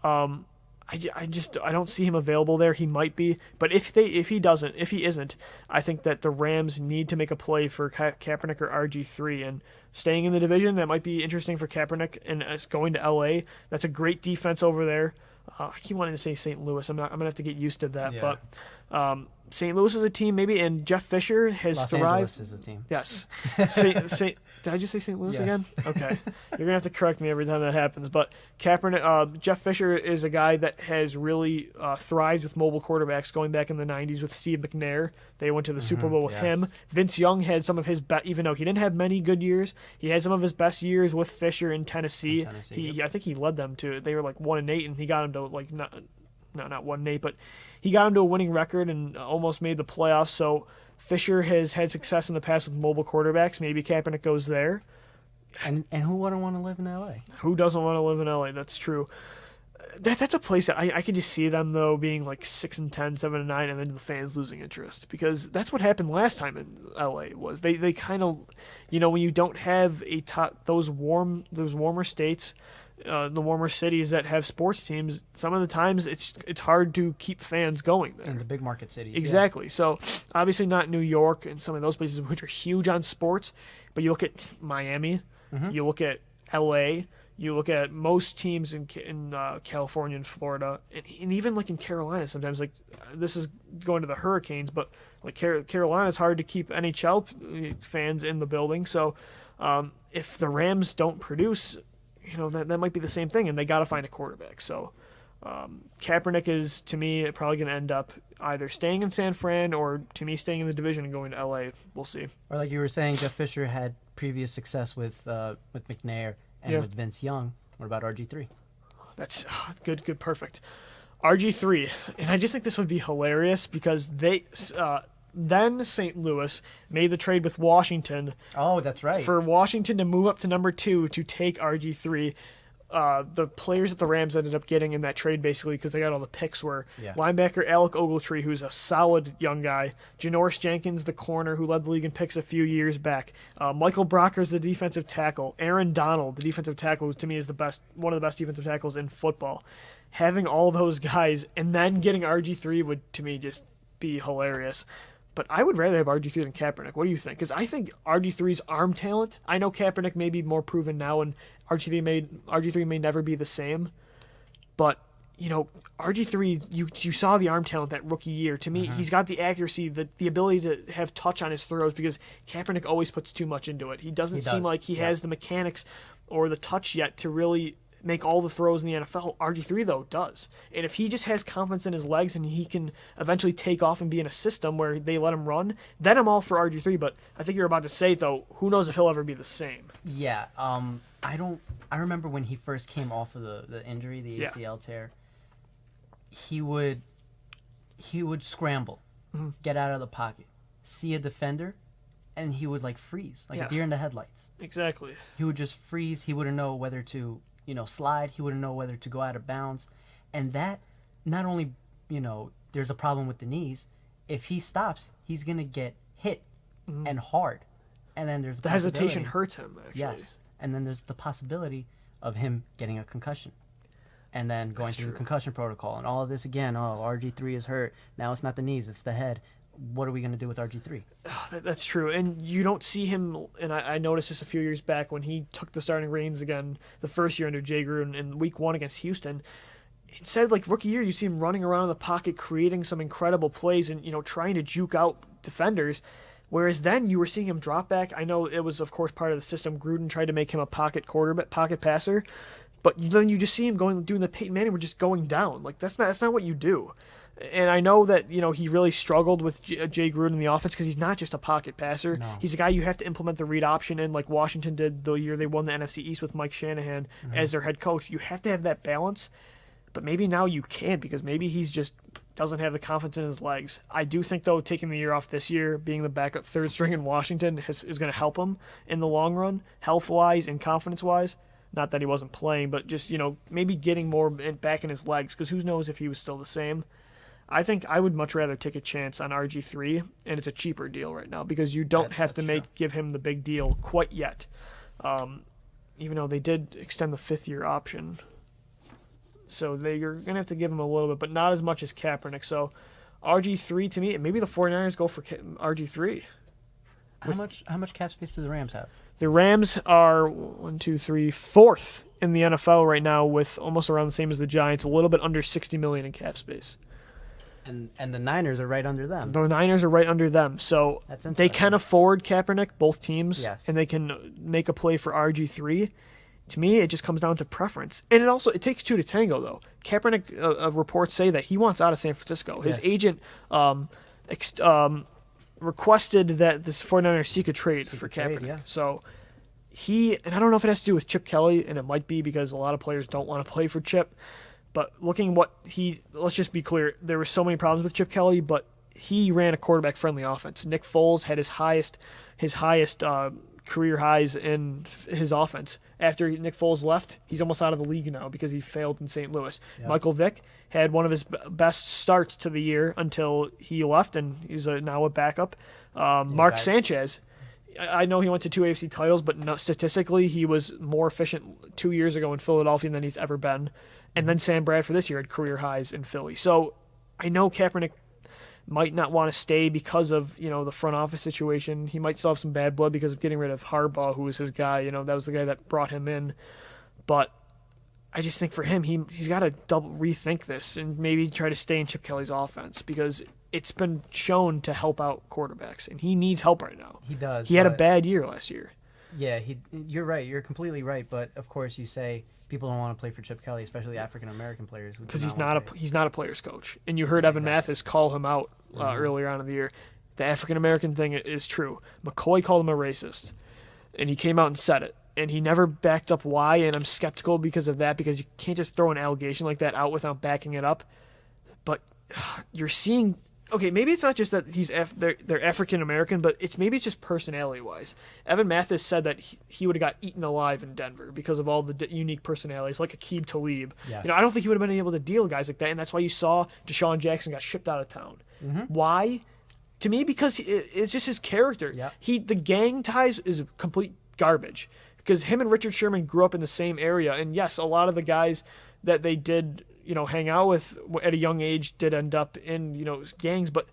I don't see him available there. He might be, but if he isn't, I think that the Rams need to make a play for Kaepernick or RG3 and staying in the division. That might be interesting for Kaepernick and going to LA. That's a great defense over there. I keep wanting to say St. Louis. I'm gonna have to get used to that, but St. Louis is a team maybe, and Jeff Fisher has Los thrived. Angeles is a team. Yes. Did I just say St. Louis Yes. again? Okay. You're going to have to correct me every time that happens. But Kaepernick, Jeff Fisher is a guy that has really thrived with mobile quarterbacks going back in the 90s with Steve McNair. They went to the Super Bowl with him. Vince Young had some of his best, even though he didn't have many good years, he had some of his best years with Fisher in Tennessee. I think he led them to, they were like 1-8, and he got them to like, not 1-8, but he got him to a winning record and almost made the playoffs. So Fisher has had success in the past with mobile quarterbacks. Maybe Kaepernick goes there. And who wouldn't want to live in LA? Who doesn't want to live in LA? That's true. That's a place that I can just see them, though, being like 6-10, 7-9, and then the fans losing interest, because that's what happened last time in LA. Was they kind of, when you don't have those warmer states, the warmer cities that have sports teams, some of the times it's hard to keep fans going there. In the big market cities. Exactly. Yeah. So obviously not New York and some of those places which are huge on sports, but you look at Miami, you look at LA, you look at most teams in California and Florida, and even like in Carolina sometimes, like this is going to the Hurricanes, but like Carolina, it's hard to keep NHL fans in the building. So if the Rams don't produce, that might be the same thing, and they got to find a quarterback. So Kaepernick is, to me, probably going to end up either staying in San Fran or, to me, staying in the division and going to L.A. We'll see. Or like you were saying, Jeff Fisher had previous success with McNair and with Vince Young. What about RG3? That's good, perfect. RG3, and I just think this would be hilarious because then St. Louis made the trade with Washington. Oh, that's right. For Washington to move up to number 2 to take RG3. The players that the Rams ended up getting in that trade, basically, because they got all the picks, were linebacker Alec Ogletree, who's a solid young guy, Janoris Jenkins, the corner, who led the league in picks a few years back, Michael Brockers, the defensive tackle, Aaron Donald, the defensive tackle, who to me is one of the best defensive tackles in football. Having all those guys and then getting RG3 would, to me, just be hilarious. But I would rather have RG3 than Kaepernick. What do you think? Because I think RG3's arm talent, I know Kaepernick may be more proven now, and RG3 may never be the same. But, RG3, you saw the arm talent that rookie year. To me, he's got the accuracy, the ability to have touch on his throws, because Kaepernick always puts too much into it. He doesn't seem like he has the mechanics or the touch yet to really make all the throws in the NFL. RG3, though, does. And if he just has confidence in his legs and he can eventually take off and be in a system where they let him run, then I'm all for RG3. But I think you're about to say, though, who knows if he'll ever be the same. Yeah. I remember when he first came off of the injury, the ACL tear, he would scramble, get out of the pocket, see a defender, and he would, freeze, like a deer in the headlights. Exactly. He would just freeze. He wouldn't know whether to slide. He wouldn't know whether to go out of bounds. And that, not only, there's a problem with the knees, if he stops, he's going to get hit and hard. And then there's the hesitation hurts him, actually. Yes. And then there's the possibility of him getting a concussion. And then going through the concussion protocol and all of this again. Oh, RG3 is hurt. Now it's not the knees, it's the head. What are we going to do with RG3? Oh, that's true. And you don't see him, and I noticed this a few years back when he took the starting reins again the first year under Jay Gruden in week 1 against Houston. Instead, rookie year, you see him running around in the pocket, creating some incredible plays and, trying to juke out defenders. Whereas then you were seeing him drop back. I know it was, of course, part of the system. Gruden tried to make him a pocket passer. But then you just see him doing the Peyton Manning, we're just going down. That's not what you do. And I know that, he really struggled with Jay Gruden in the offense because he's not just a pocket passer. No. He's a guy you have to implement the read option in, like Washington did the year they won the NFC East with Mike Shanahan as their head coach. You have to have that balance. But maybe now you can, because maybe he's just doesn't have the confidence in his legs. I do think, though, taking the year off this year, being the backup third string in Washington is going to help him in the long run, health-wise and confidence-wise. Not that he wasn't playing, but just, maybe getting more back in his legs, because who knows if he was still the same. I think I would much rather take a chance on RG3, and it's a cheaper deal right now because you don't have to give him the big deal quite yet. Even though they did extend the 5th-year option. So you're going to have to give him a little bit, but not as much as Kaepernick. So RG3 to me, maybe the 49ers go for RG3. How much cap space do the Rams have? The Rams are 4th in the NFL right now, with almost around the same as the Giants, a little bit under $60 million in cap space. And the Niners are right under them. The Niners are right under them. So they can afford Kaepernick, both teams, yes. And they can make a play for RG3. To me, it just comes down to preference. And it takes two to tango, though. Kaepernick, reports say that he wants out of San Francisco. His agent requested that this 49ers seek a trade for Kaepernick. Yeah. So and I don't know if it has to do with Chip Kelly, and it might be because a lot of players don't want to play for Chip. But let's just be clear, there were so many problems with Chip Kelly, but he ran a quarterback-friendly offense. Nick Foles had his highest career highs in his offense. After Nick Foles left, he's almost out of the league now because he failed in St. Louis. Yep. Michael Vick had one of his best starts to the year until he left, and he's now a backup. Mark Sanchez, I know he went to 2 AFC titles, but statistically he was more efficient 2 years ago in Philadelphia than he's ever been. And then Sam Bradford this year had career highs in Philly. So I know Kaepernick might not want to stay because of, the front office situation. He might still have some bad blood because of getting rid of Harbaugh, who was his guy. That was the guy that brought him in. But I just think for him, he's got to rethink this and maybe try to stay in Chip Kelly's offense, because it's been shown to help out quarterbacks, and he needs help right now. He does. He had a bad year last year. Yeah, you're right. You're completely right. But of course, you say people don't want to play for Chip Kelly, especially African American players, because he's not a player's coach. And you heard Evan Mathis call him out earlier on in the year. The African American thing is true. McCoy called him a racist, and he came out and said it. And he never backed up why, and I'm skeptical because of that, because you can't just throw an allegation like that out without backing it up. But you're seeing, okay, maybe it's not just that they're African American, but maybe it's just personality wise. Evan Mathis said that he would have got eaten alive in Denver because of all the unique personalities, like Aqib Talib. Yes. I don't think he would have been able to deal with guys like that, and that's why you saw Deshaun Jackson got shipped out of town. Mm-hmm. Why? To me, because it's just his character. Yeah. The gang ties is complete garbage, because him and Richard Sherman grew up in the same area, and yes, a lot of the guys that they did hang out with at a young age did end up in gangs, but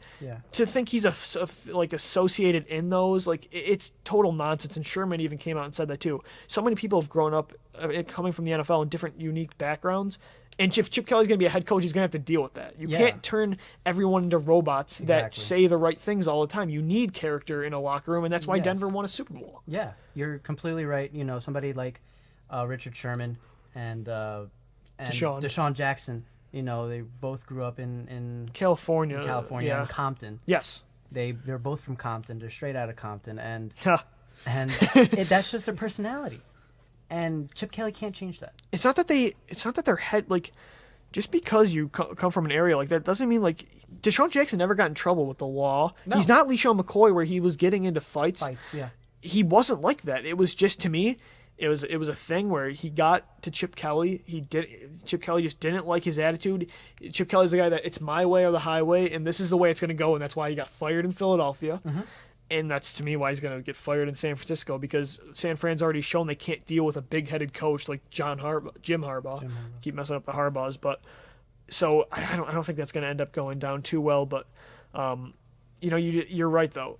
to think he's associated in those, it's total nonsense. And Sherman even came out and said that too. So many people have grown up coming from the NFL in different unique backgrounds, and if Chip Kelly's going to be a head coach, he's going to have to deal with that. You can't turn everyone into robots that say the right things all the time. You need character in a locker room, and that's why Denver won a Super Bowl. Yeah, you're completely right. Somebody like Richard Sherman and Deshaun Jackson, they both grew up in California. And Compton. Yes. They're both from Compton. They're straight out of Compton, and that's just their personality. And Chip Kelly can't change that. It's not that their head, just because you come from an area like that doesn't mean Deshaun Jackson never got in trouble with the law. No. He's not LeSean McCoy where he was getting into fights. Yeah. He wasn't like that. It was just, to me, it was a thing where he got to Chip Kelly. Chip Kelly just didn't like his attitude. Chip Kelly's the guy that it's my way or the highway, and this is the way it's going to go, and that's why he got fired in Philadelphia. Mm-hmm. And that's, to me, why he's going to get fired in San Francisco, because San Fran's already shown they can't deal with a big-headed coach like Jim Harbaugh. Keep messing up the Harbaughs, but so I don't think that's going to end up going down too well. But you're right though.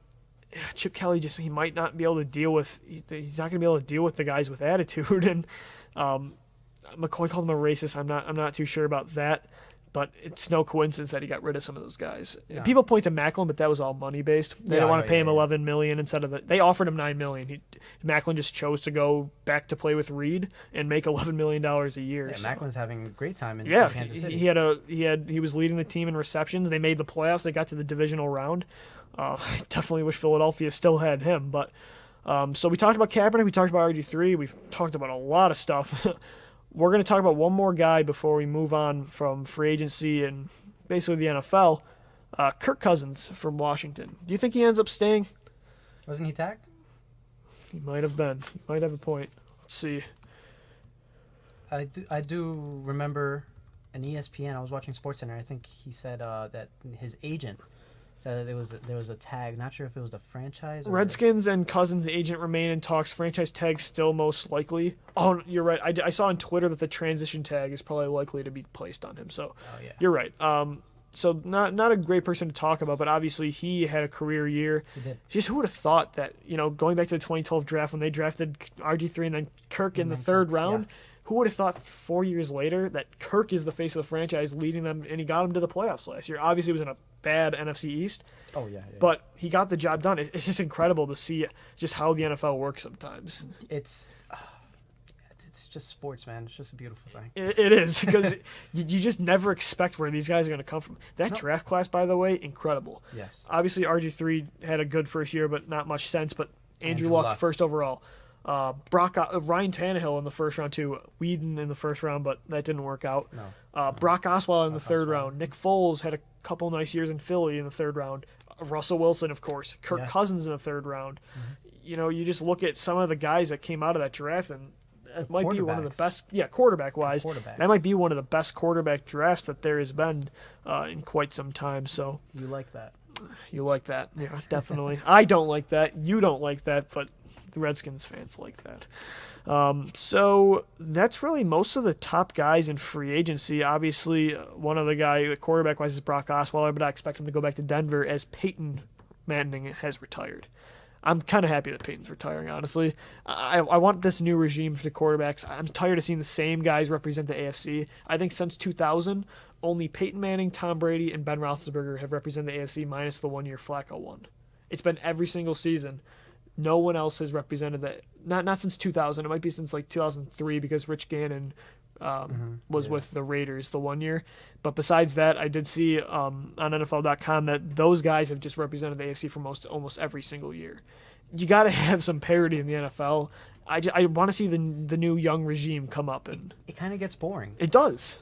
Chip Kelly he might not be able to deal with. He's not going to be able to deal with the guys with attitude. And McCoy called him a racist. I'm not too sure about that. But it's no coincidence that he got rid of some of those guys. Yeah. People point to Macklin, but that was all money based. They didn't want to pay him $11 million instead of they offered him $9 million. Macklin just chose to go back to play with Reed and make $11 million a year. Yeah, so. Macklin's having a great time in Kansas City. He was leading the team in receptions. They made the playoffs. They got to the divisional round. I definitely wish Philadelphia still had him. But so we talked about Kaepernick. We talked about RG3. We've talked about a lot of stuff. We're going to talk about one more guy before we move on from free agency and basically the NFL. Kirk Cousins from Washington. Do you think he ends up staying? Wasn't he tagged? He might have been. He might have a point. Let's see. I do remember an ESPN. I was watching SportsCenter. I think he said that his agent said that there was a tag. Not sure if it was the franchise. Redskins and Cousins' agent remain in talks. Franchise tag still most likely. Oh, you're right. I saw on Twitter that the transition tag is probably likely to be placed on him. So You're right. So not a great person to talk about, but obviously he had a career year. He did. Just who would have thought that, going back to the 2012 draft when they drafted RG3 and then Kirk in the third round, who would have thought 4 years later that Kirk is the face of the franchise leading them, and he got them to the playoffs last year. Obviously it was in a bad NFC East. Oh, yeah. But he got the job done. It's just incredible to see just how the NFL works sometimes. It's just sports, man. It's just a beautiful thing. It is, because you just never expect where these guys are going to come from. That draft class, by the way, incredible. Yes. Obviously, RG3 had a good first year, but not much sense. But Andrew Luck, first overall. Ryan Tannehill in the first round, too. Whedon in the first round, but that didn't work out. No. Brock Osweiler in the third round. Nick Foles had a couple nice years in Philly in the third round. Russell Wilson, of course. Kirk Cousins in the third round. Mm-hmm. You just look at some of the guys that came out of that draft, and it might be one of the best, quarterback-wise. That might be one of the best quarterback drafts that there has been in quite some time. So you like that? You like that, yeah, definitely. I don't like that. You don't like that, but the Redskins fans like that. So that's really most of the top guys in free agency. Obviously, one of the guy quarterback-wise is Brock Osweiler, but I expect him to go back to Denver as Peyton Manning has retired. I'm kind of happy that Peyton's retiring, honestly. I want this new regime for the quarterbacks. I'm tired of seeing the same guys represent the AFC. I think since 2000, only Peyton Manning, Tom Brady, and Ben Roethlisberger have represented the AFC minus the 1 year Flacco won. It's been every single season. No one else has represented that. Not since 2000. It might be since like 2003 because Rich Gannon was with the Raiders the 1 year. But besides that, I did see on NFL.com that those guys have just represented the AFC for almost every single year. You got to have some parity in the NFL. I want to see the new young regime come up. And it kind of gets boring. It does.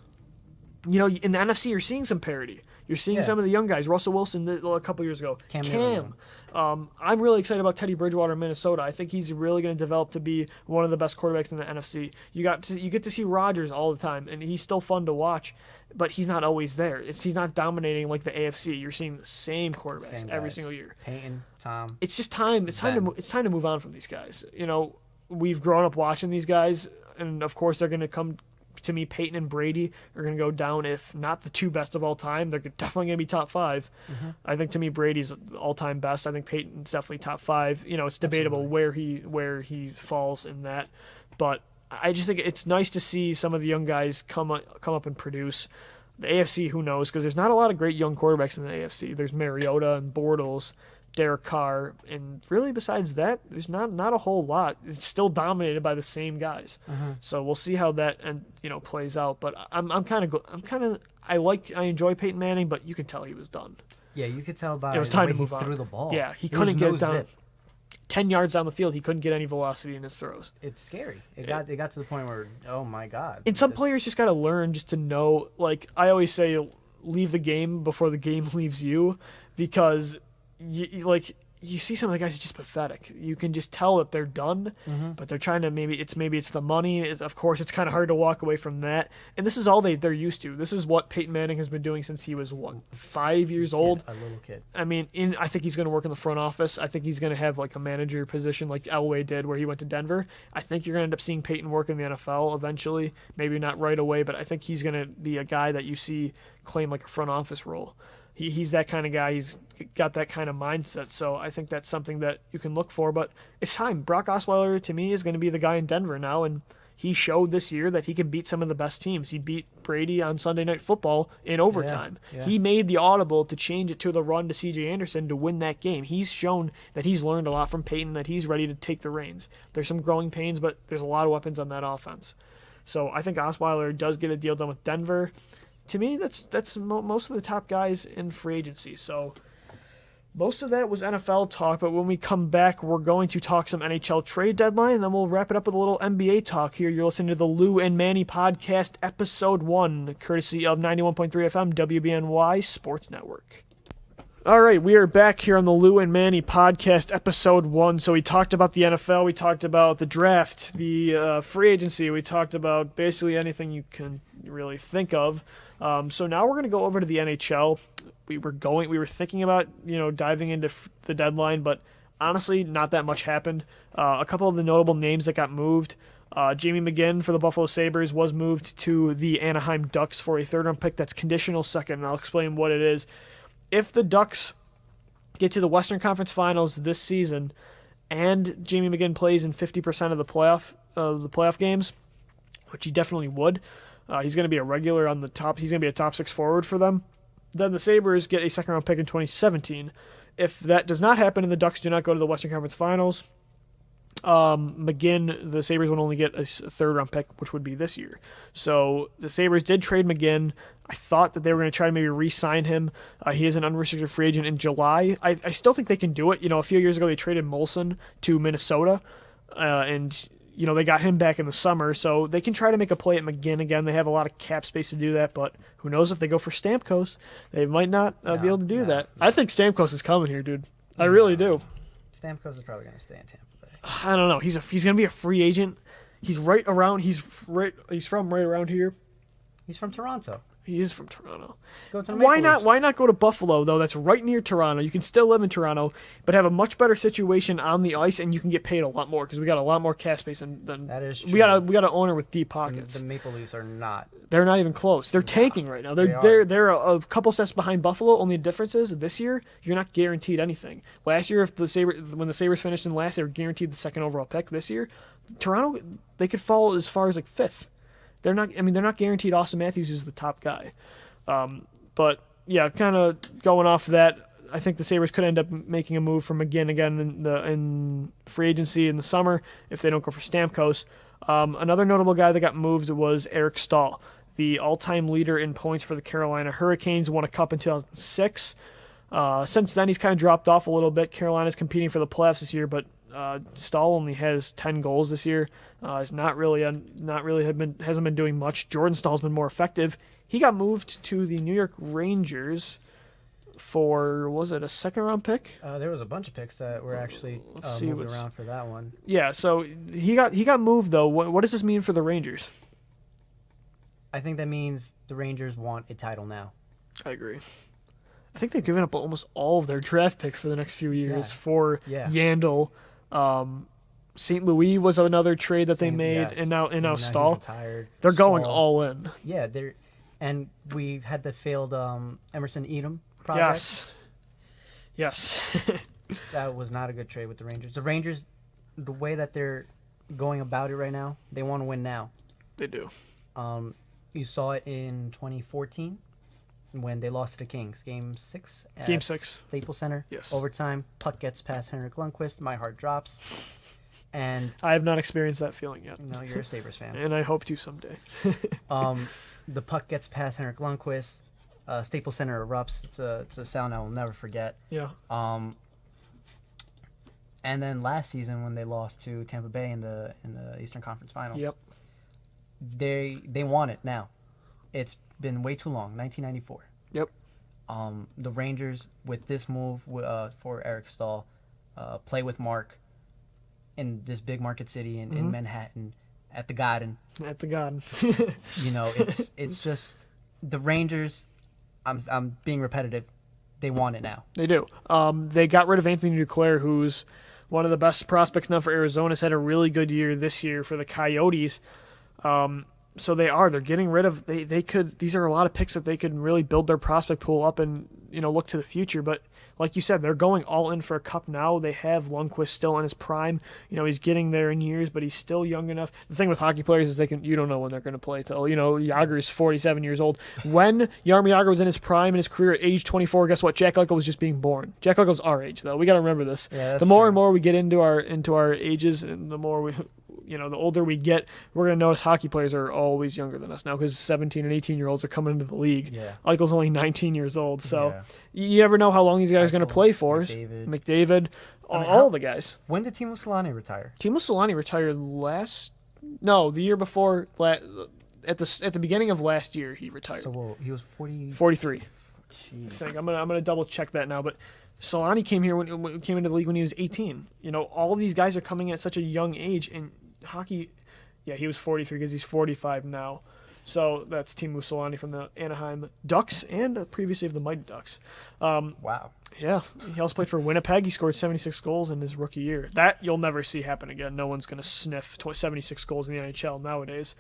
In the NFC, you're seeing some parity. You're seeing some of the young guys. Russell Wilson a couple years ago. Cam. I'm really excited about Teddy Bridgewater in Minnesota. I think he's really going to develop to be one of the best quarterbacks in the NFC. You get to see Rodgers all the time, and he's still fun to watch, but he's not always there. He's not dominating like the AFC. You're seeing the same quarterbacks every single year. Peyton, Tom. It's just time. It's time to move on from these guys. We've grown up watching these guys, and of course they're going to come. To me, Peyton and Brady are going to go down, if not the two best of all time. They're definitely going to be top five. Mm-hmm. I think, to me, Brady's all-time best. I think Peyton's definitely top five. It's debatable where he falls in that. But I just think it's nice to see some of the young guys come up and produce. The AFC, who knows? Because there's not a lot of great young quarterbacks in the AFC. There's Mariota and Bortles, Derek Carr, and really besides that, there's not a whole lot. It's still dominated by the same guys. So we'll see how that plays out. But I enjoy Peyton Manning, but you can tell he was done. Yeah, you could tell by it was time the to way move he on. threw the ball. Yeah, he couldn't get it down 10 yards down the field. He couldn't get any velocity in his throws. It's scary. It got to the point where, oh my God. And some players just got to learn just to know. Like I always say, leave the game before the game leaves you, because you see some of the guys, it's just pathetic. You can just tell that they're done, but they're trying to maybe it's the money. Of course, it's kind of hard to walk away from that. And this is all they're used to. This is what Peyton Manning has been doing since he was 5 years old. A little kid. I mean, I think he's going to work in the front office. I think he's going to have like a manager position like Elway did, where he went to Denver. I think you're going to end up seeing Peyton work in the NFL eventually. Maybe not right away, but I think he's going to be a guy that you see claim like a front office role. He's that kind of guy. He's got that kind of mindset. So I think that's something that you can look for. But it's time. Brock Osweiler, to me, is going to be the guy in Denver now, and he showed this year that he can beat some of the best teams. He beat Brady on Sunday Night Football in overtime. Yeah. He made the audible to change it to the run to C.J. Anderson to win that game. He's shown that he's learned a lot from Peyton, that he's ready to take the reins. There's some growing pains, but there's a lot of weapons on that offense. So I think Osweiler does get a deal done with Denver. To me, that's most of the top guys in free agency. So most of that was NFL talk, but when we come back, we're going to talk some NHL trade deadline, and then we'll wrap it up with a little NBA talk here. You're listening to the Lou and Manny Podcast, Episode 1, courtesy of 91.3 FM WBNY Sports Network. All right, we are back here on the Lou and Manny Podcast, Episode 1. So we talked about the NFL, we talked about the draft, the free agency, we talked about basically anything you can really think of. So now we're going to go over to the NHL. We were thinking about, diving into the deadline, but honestly, not that much happened. A couple of the notable names that got moved. Jamie McGinn for the Buffalo Sabres was moved to the Anaheim Ducks for a third-round pick that's conditional second, and I'll explain what it is. If the Ducks get to the Western Conference Finals this season, and Jamie McGinn plays in 50% of the playoff games, which he definitely would, he's going to be a regular on the top. He's going to be a top 6 forward for them. Then the Sabres get a second-round pick in 2017. If that does not happen and the Ducks do not go to the Western Conference Finals, McGinn, the Sabres would only get a third-round pick, which would be this year. So the Sabres did trade McGinn. I thought that they were going to try to maybe re-sign him. He is an unrestricted free agent in July. I still think they can do it. A few years ago they traded Molson to Minnesota, and they got him back in the summer, so they can try to make a play at McGinn again. They have a lot of cap space to do that, but who knows if they go for Stamkos, they might not be able to do that. No. I think Stamkos is coming here, dude. I really do. Stamkos is probably going to stay in Tampa Bay. I don't know. He's going to be a free agent. He's from right around here. He's from Toronto. He is from Toronto. Go to the Why not go to Buffalo, though? That's right near Toronto. You can still live in Toronto, but have a much better situation on the ice, and you can get paid a lot more because we got a lot more cap space than that is true. We got an owner with deep pockets. The Maple Leafs are not. They're not even close. They're tanking right now. They're a couple steps behind Buffalo. Only the difference is this year you're not guaranteed anything. Last year, when the Sabres finished in last, they were guaranteed the second overall pick. This year, Toronto, they could fall as far as like 5th. They're not guaranteed Austin Matthews, who's the top guy. But yeah, kind of going off of that, I think the Sabres could end up making a move for McGinn again in free agency in the summer if they don't go for Stamkos. Another notable guy that got moved was Eric Staal, the all-time leader in points for the Carolina Hurricanes, won a cup in 2006. Since then, he's kind of dropped off a little bit. Carolina's competing for the playoffs this year, but Staal only has 10 goals this year. He's hasn't been doing much. Jordan Stahl's been more effective. He got moved to the New York Rangers for, was it a second-round pick? There was a bunch of picks that were actually moving around for that one. Yeah, so he got moved, though. What does this mean for the Rangers? I think that means the Rangers want a title now. I agree. I think they've given up almost all of their draft picks for the next few years for Yandel. St. Louis was another trade that they made, and now Stahl. They're going all in. Yeah, and we had the failed Emerson Edom project. Yes. That was not a good trade with the Rangers. The Rangers, the way that they're going about it right now, they want to win now. They do. You saw it in 2014 when they lost to the Kings. Game 6 at Game 6. Staples Center. Yes. Overtime. Puck gets past Henrik Lundqvist. My heart drops. And I have not experienced that feeling yet. No, you're a Sabres fan. And I hope to someday. The puck gets past Henrik Lundqvist. Staples Center erupts. It's a sound I will never forget. Yeah. And then last season when they lost to Tampa Bay in the Eastern Conference Finals. Yep. They want it now. It's been way too long. 1994. Yep. The Rangers with this move for Eric Staal, play with Mark in this big market city in Manhattan at the Garden. At the Garden. It's just the Rangers. I'm being repetitive. They want it now. They do. They got rid of Anthony Duclair, who's one of the best prospects now for Arizona. Has had a really good year this year for the Coyotes. So they're getting rid of. These are a lot of picks that they could really build their prospect pool up and look to the future. But like you said, they're going all in for a cup now. They have Lundqvist still in his prime. He's getting there in years, but he's still young enough. The thing with hockey players is you don't know when they're going to play till, Jágr is 47 years old. When Jaromir Jágr was in his prime in his career at age 24, guess what? Jack Eichel was just being born. Jack Eichel's our age, though. We got to remember this. Yeah, the more and more we get into our ages, and the more we, the older we get, we're going to notice hockey players are always younger than us now because 17 and 18-year-olds are coming into the league. Yeah. Eichel's only 19 years old, so you never know how long these guys are going to play for. McDavid, all the guys. When did Timo Solani retire? Timo Solani retired the year before. At the beginning of last year, he retired. So he was 43. Jeez. I think I'm gonna double check that now, but Solani came here when came into the league when he was 18. All these guys are coming in at such a young age in hockey. Yeah, he was 43 because he's 45 now. So that's Timo Solani from the Anaheim Ducks and previously of the Mighty Ducks. Wow. Yeah, he also played for Winnipeg. He scored 76 goals in his rookie year. That you'll never see happen again. No one's going to sniff 76 goals in the NHL nowadays.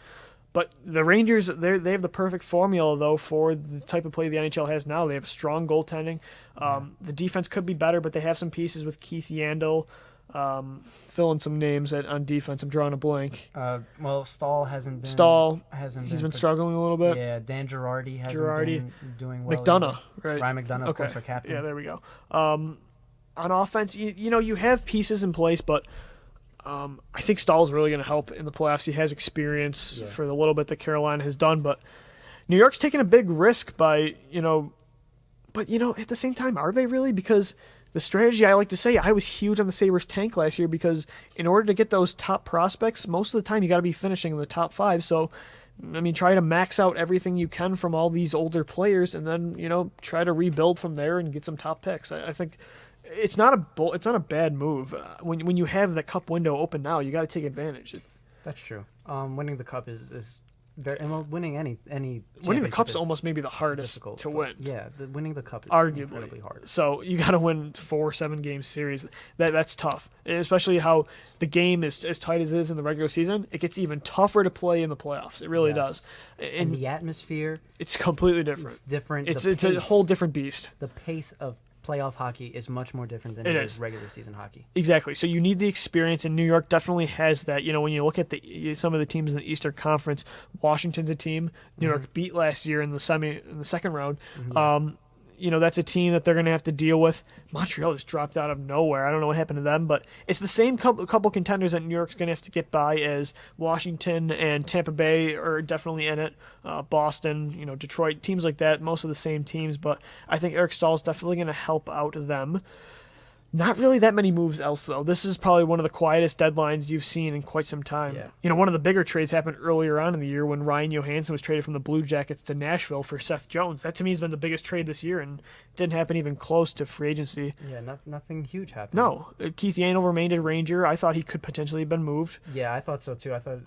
But the Rangers, they have the perfect formula, though, for the type of play the NHL has now. They have strong goaltending. The defense could be better, but they have some pieces with Keith Yandel. Fill in some names on defense. I'm drawing a blank. Stahl hasn't been. He's been struggling a little bit. Yeah, Dan Girardi hasn't been doing well. McDonough, right? Ryan McDonough, of course, our captain. Yeah, there we go. On offense, you have pieces in place, but I think Stahl's really going to help in the playoffs. He has experience for the little bit that Carolina has done, but New York's taking a big risk by, but at the same time, are they really? Because the strategy, I like to say, I was huge on the Sabres tank last year because in order to get those top prospects, most of the time you got to be finishing in the top 5. So, try to max out everything you can from all these older players and then, try to rebuild from there and get some top picks. I think it's not a bad move. When you have the cup window open now, you got to take advantage. That's true. Winning the cup is very, and winning any winning the cup's almost maybe the hardest to win. Yeah, winning the cup is arguably incredibly hard. So you got to win 4-7 game series. That's tough, especially how the game is as tight as it is in the regular season. It gets even tougher to play in the playoffs. It really does. And the atmosphere, it's completely different. It's different. It's a whole different beast. The pace of playoff hockey is much more different than it is regular season hockey. Exactly. So you need the experience, and New York definitely has that. When you look at some of the teams in the Eastern Conference, Washington's a team New York beat last year in the second round. That's a team that they're going to have to deal with. Montreal just dropped out of nowhere. I don't know what happened to them, but it's the same couple contenders that New York's going to have to get by as Washington and Tampa Bay are definitely in it. Boston, Detroit, teams like that, most of the same teams, but I think Eric Stahl's definitely going to help out them. Not really that many moves else, though. This is probably one of the quietest deadlines you've seen in quite some time. Yeah. One of the bigger trades happened earlier on in the year when Ryan Johansson was traded from the Blue Jackets to Nashville for Seth Jones. That, to me, has been the biggest trade this year and didn't happen even close to free agency. Yeah, nothing huge happened. No. Keith Yandel remained a Ranger. I thought he could potentially have been moved. Yeah, I thought so, too. I thought,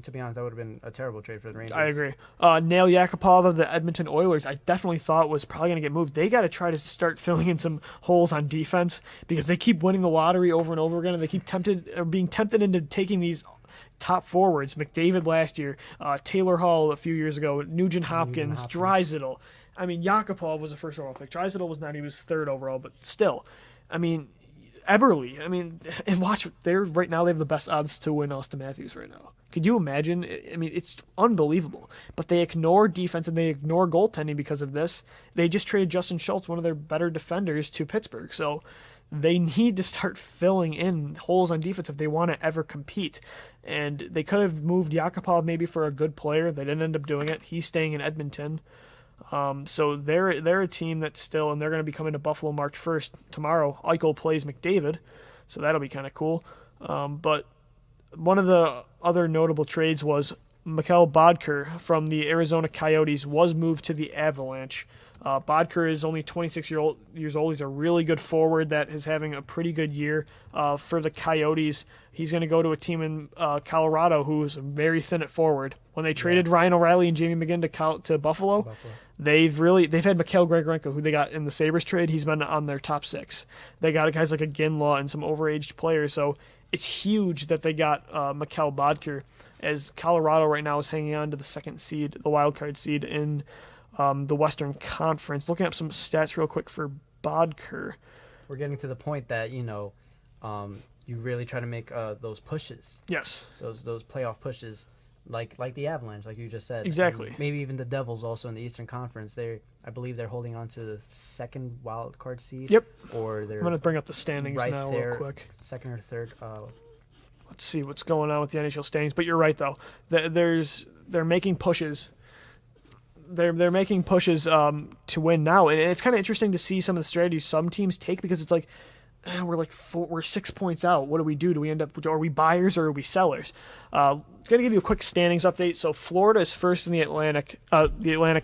to be honest, that would have been a terrible trade for the Rangers. I agree. Nail Yakupov of the Edmonton Oilers, I definitely thought was probably going to get moved. They got to try to start filling in some holes on defense because they keep winning the lottery over and over again, and they keep being tempted into taking these top forwards. McDavid last year, Taylor Hall a few years ago, Nugent Hopkins, Draisaitl. Yakupov was a first overall pick. Draisaitl was not; he was third overall, but still, Eberle. And watch, right now they have the best odds to win Austin Matthews right now. Could you imagine? It's unbelievable. But they ignore defense and they ignore goaltending because of this. They just traded Justin Schultz, one of their better defenders, to Pittsburgh. So they need to start filling in holes on defense if they want to ever compete. And they could have moved Yakupov maybe for a good player. They didn't end up doing it. He's staying in Edmonton. So they're a team that's still, and they're going to be coming to Buffalo March 1st. Tomorrow, Eichel plays McDavid, so that'll be kind of cool. But one of the other notable trades was Mikhail Bodker from the Arizona Coyotes was moved to the Avalanche. Bodker is only 26 years old. He's a really good forward that is having a pretty good year for the Coyotes. He's going to go to a team in Colorado who's very thin at forward. When they traded Ryan O'Reilly and Jamie McGinn to Buffalo, they've had Mikhail Grigorenko, who they got in the Sabres trade. He's been on their top 6. They got guys like a Ginlaw and some overaged players. So it's huge that they got Mikhail Bodker, as Colorado right now is hanging on to the second seed, the wild card seed in the Western Conference. Looking up some stats real quick for Bodker. We're getting to the point that, you really try to make those pushes. Yes. Those playoff pushes, like the Avalanche, like you just said. Exactly. And maybe even the Devils also in the Eastern Conference. I believe they're holding on to the second wild card seed. Yep. Or they're I'm going to bring up the standings right now there, real quick. second or third. Let's see what's going on with the NHL standings. But you're right, though. They're making pushes. They're making pushes to win now, and it's kind of interesting to see some of the strategies some teams take, because it's like we're 6 points out. What do we do? Do we end up? Are we buyers or are we sellers? Going to give you a quick standings update. So Florida is first in the Atlantic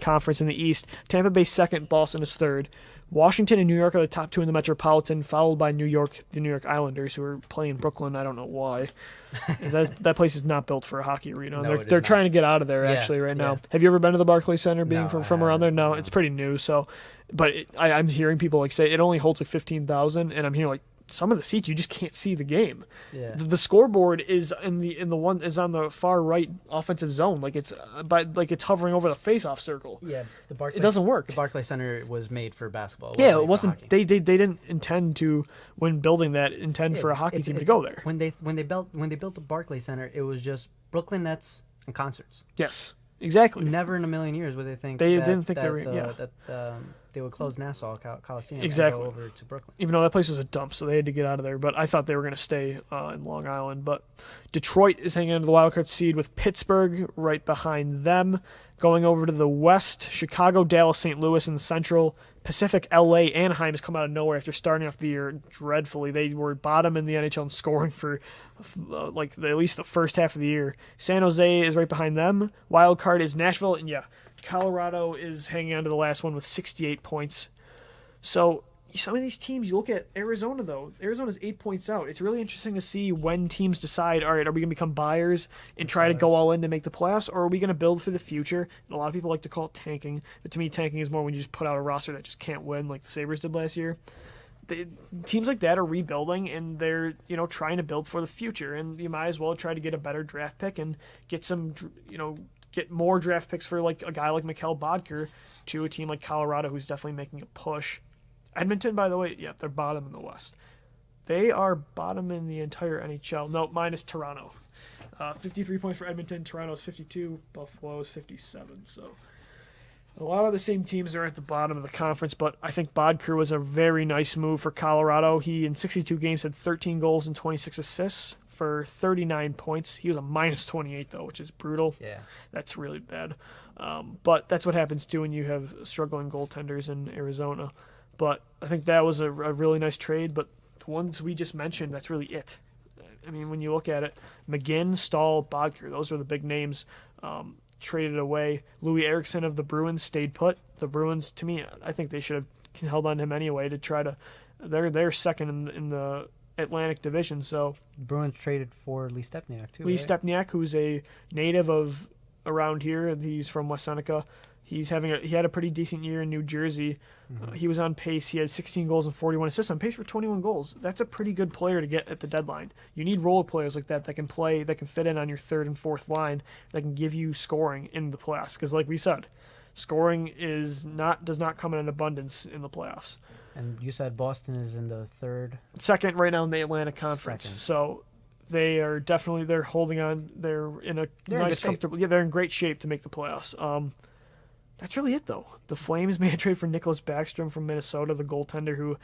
Conference in the East. Tampa Bay second. Boston is third. Washington and New York are the top two in the Metropolitan, followed by New York, the New York Islanders, who are playing Brooklyn. I don't know why. that place is not built for a hockey arena. No, They're trying to get out of there right now. Have you ever been to the Barclays Center, being from around there? No, it's pretty new. So, but I'm hearing people say it only holds 15,000, and I'm hearing some of the seats you just can't see the game. Yeah. The scoreboard is on the far right offensive zone, it's hovering over the face-off circle. Yeah, it doesn't work. The Barclays Center was made for basketball. It wasn't. They didn't intend to, when building that, for a hockey team to go there. When they built the Barclays Center, it was just Brooklyn Nets and concerts. Yes, exactly. Never in a million years would they think they would close Nassau Coliseum and go over to Brooklyn. Even though that place was a dump, so they had to get out of there. But I thought they were going to stay in Long Island. But Detroit is hanging on to the wildcard seed with Pittsburgh right behind them. Going over to the West, Chicago, Dallas, St. Louis in the Central. Pacific, LA, Anaheim has come out of nowhere after starting off the year dreadfully. They were bottom in the NHL in scoring for at least the first half of the year. San Jose is right behind them. Wild card is Nashville, and Colorado is hanging on to the last one with 68 points. So some of these teams, you look at Arizona, though. Arizona's 8 points out. It's really interesting to see when teams decide, all right, are we going to become buyers and try to go all in to make the playoffs, or are we going to build for the future? And a lot of people like to call it tanking, but to me, tanking is more when you just put out a roster that just can't win, like the Sabres did last year. Teams like that are rebuilding, and they're trying to build for the future, and you might as well try to get a better draft pick and get some get more draft picks for a guy like Mikhail Bodker to a team like Colorado, who's definitely making a push. Edmonton, by the way, they're bottom in the West. They are bottom in the entire NHL. No, minus Toronto. 53 points for Edmonton. Toronto's 52. Buffalo's 57. So a lot of the same teams are at the bottom of the conference, but I think Bodker was a very nice move for Colorado. He, in 62 games, had 13 goals and 26 assists for 39 points. He was a minus 28, though, which is brutal. Yeah. That's really bad. But that's what happens, too, when you have struggling goaltenders in Arizona. But I think that was a really nice trade. But the ones we just mentioned, that's really it. I mean, when you look at it, McGinn, Stahl, Bodker, those are the big names traded away. Louis Eriksson of the Bruins stayed put. The Bruins, to me, I think they should have held on to him anyway to try to. They're second in the Atlantic Division. So Bruins traded for Lee Stepniak too. Lee Stepniak, who's a native of around here. He's from West Seneca. He had a pretty decent year in New Jersey. Mm-hmm. He was on pace. He had 16 goals and 41 assists, on pace for 21 goals. That's a pretty good player to get at the deadline. You need role players like that can play, that can fit in on your third and fourth line, that can give you scoring in the playoffs. Because like we said, scoring does not come in an abundance in the playoffs. And you said Boston is in the second right now in the Atlantic Conference. Second. So they are definitely holding on. They're in a nice, comfortable. Yeah, they're in great shape to make the playoffs. That's really it, though. The Flames made a trade for Nicholas Backstrom from Minnesota, the goaltender who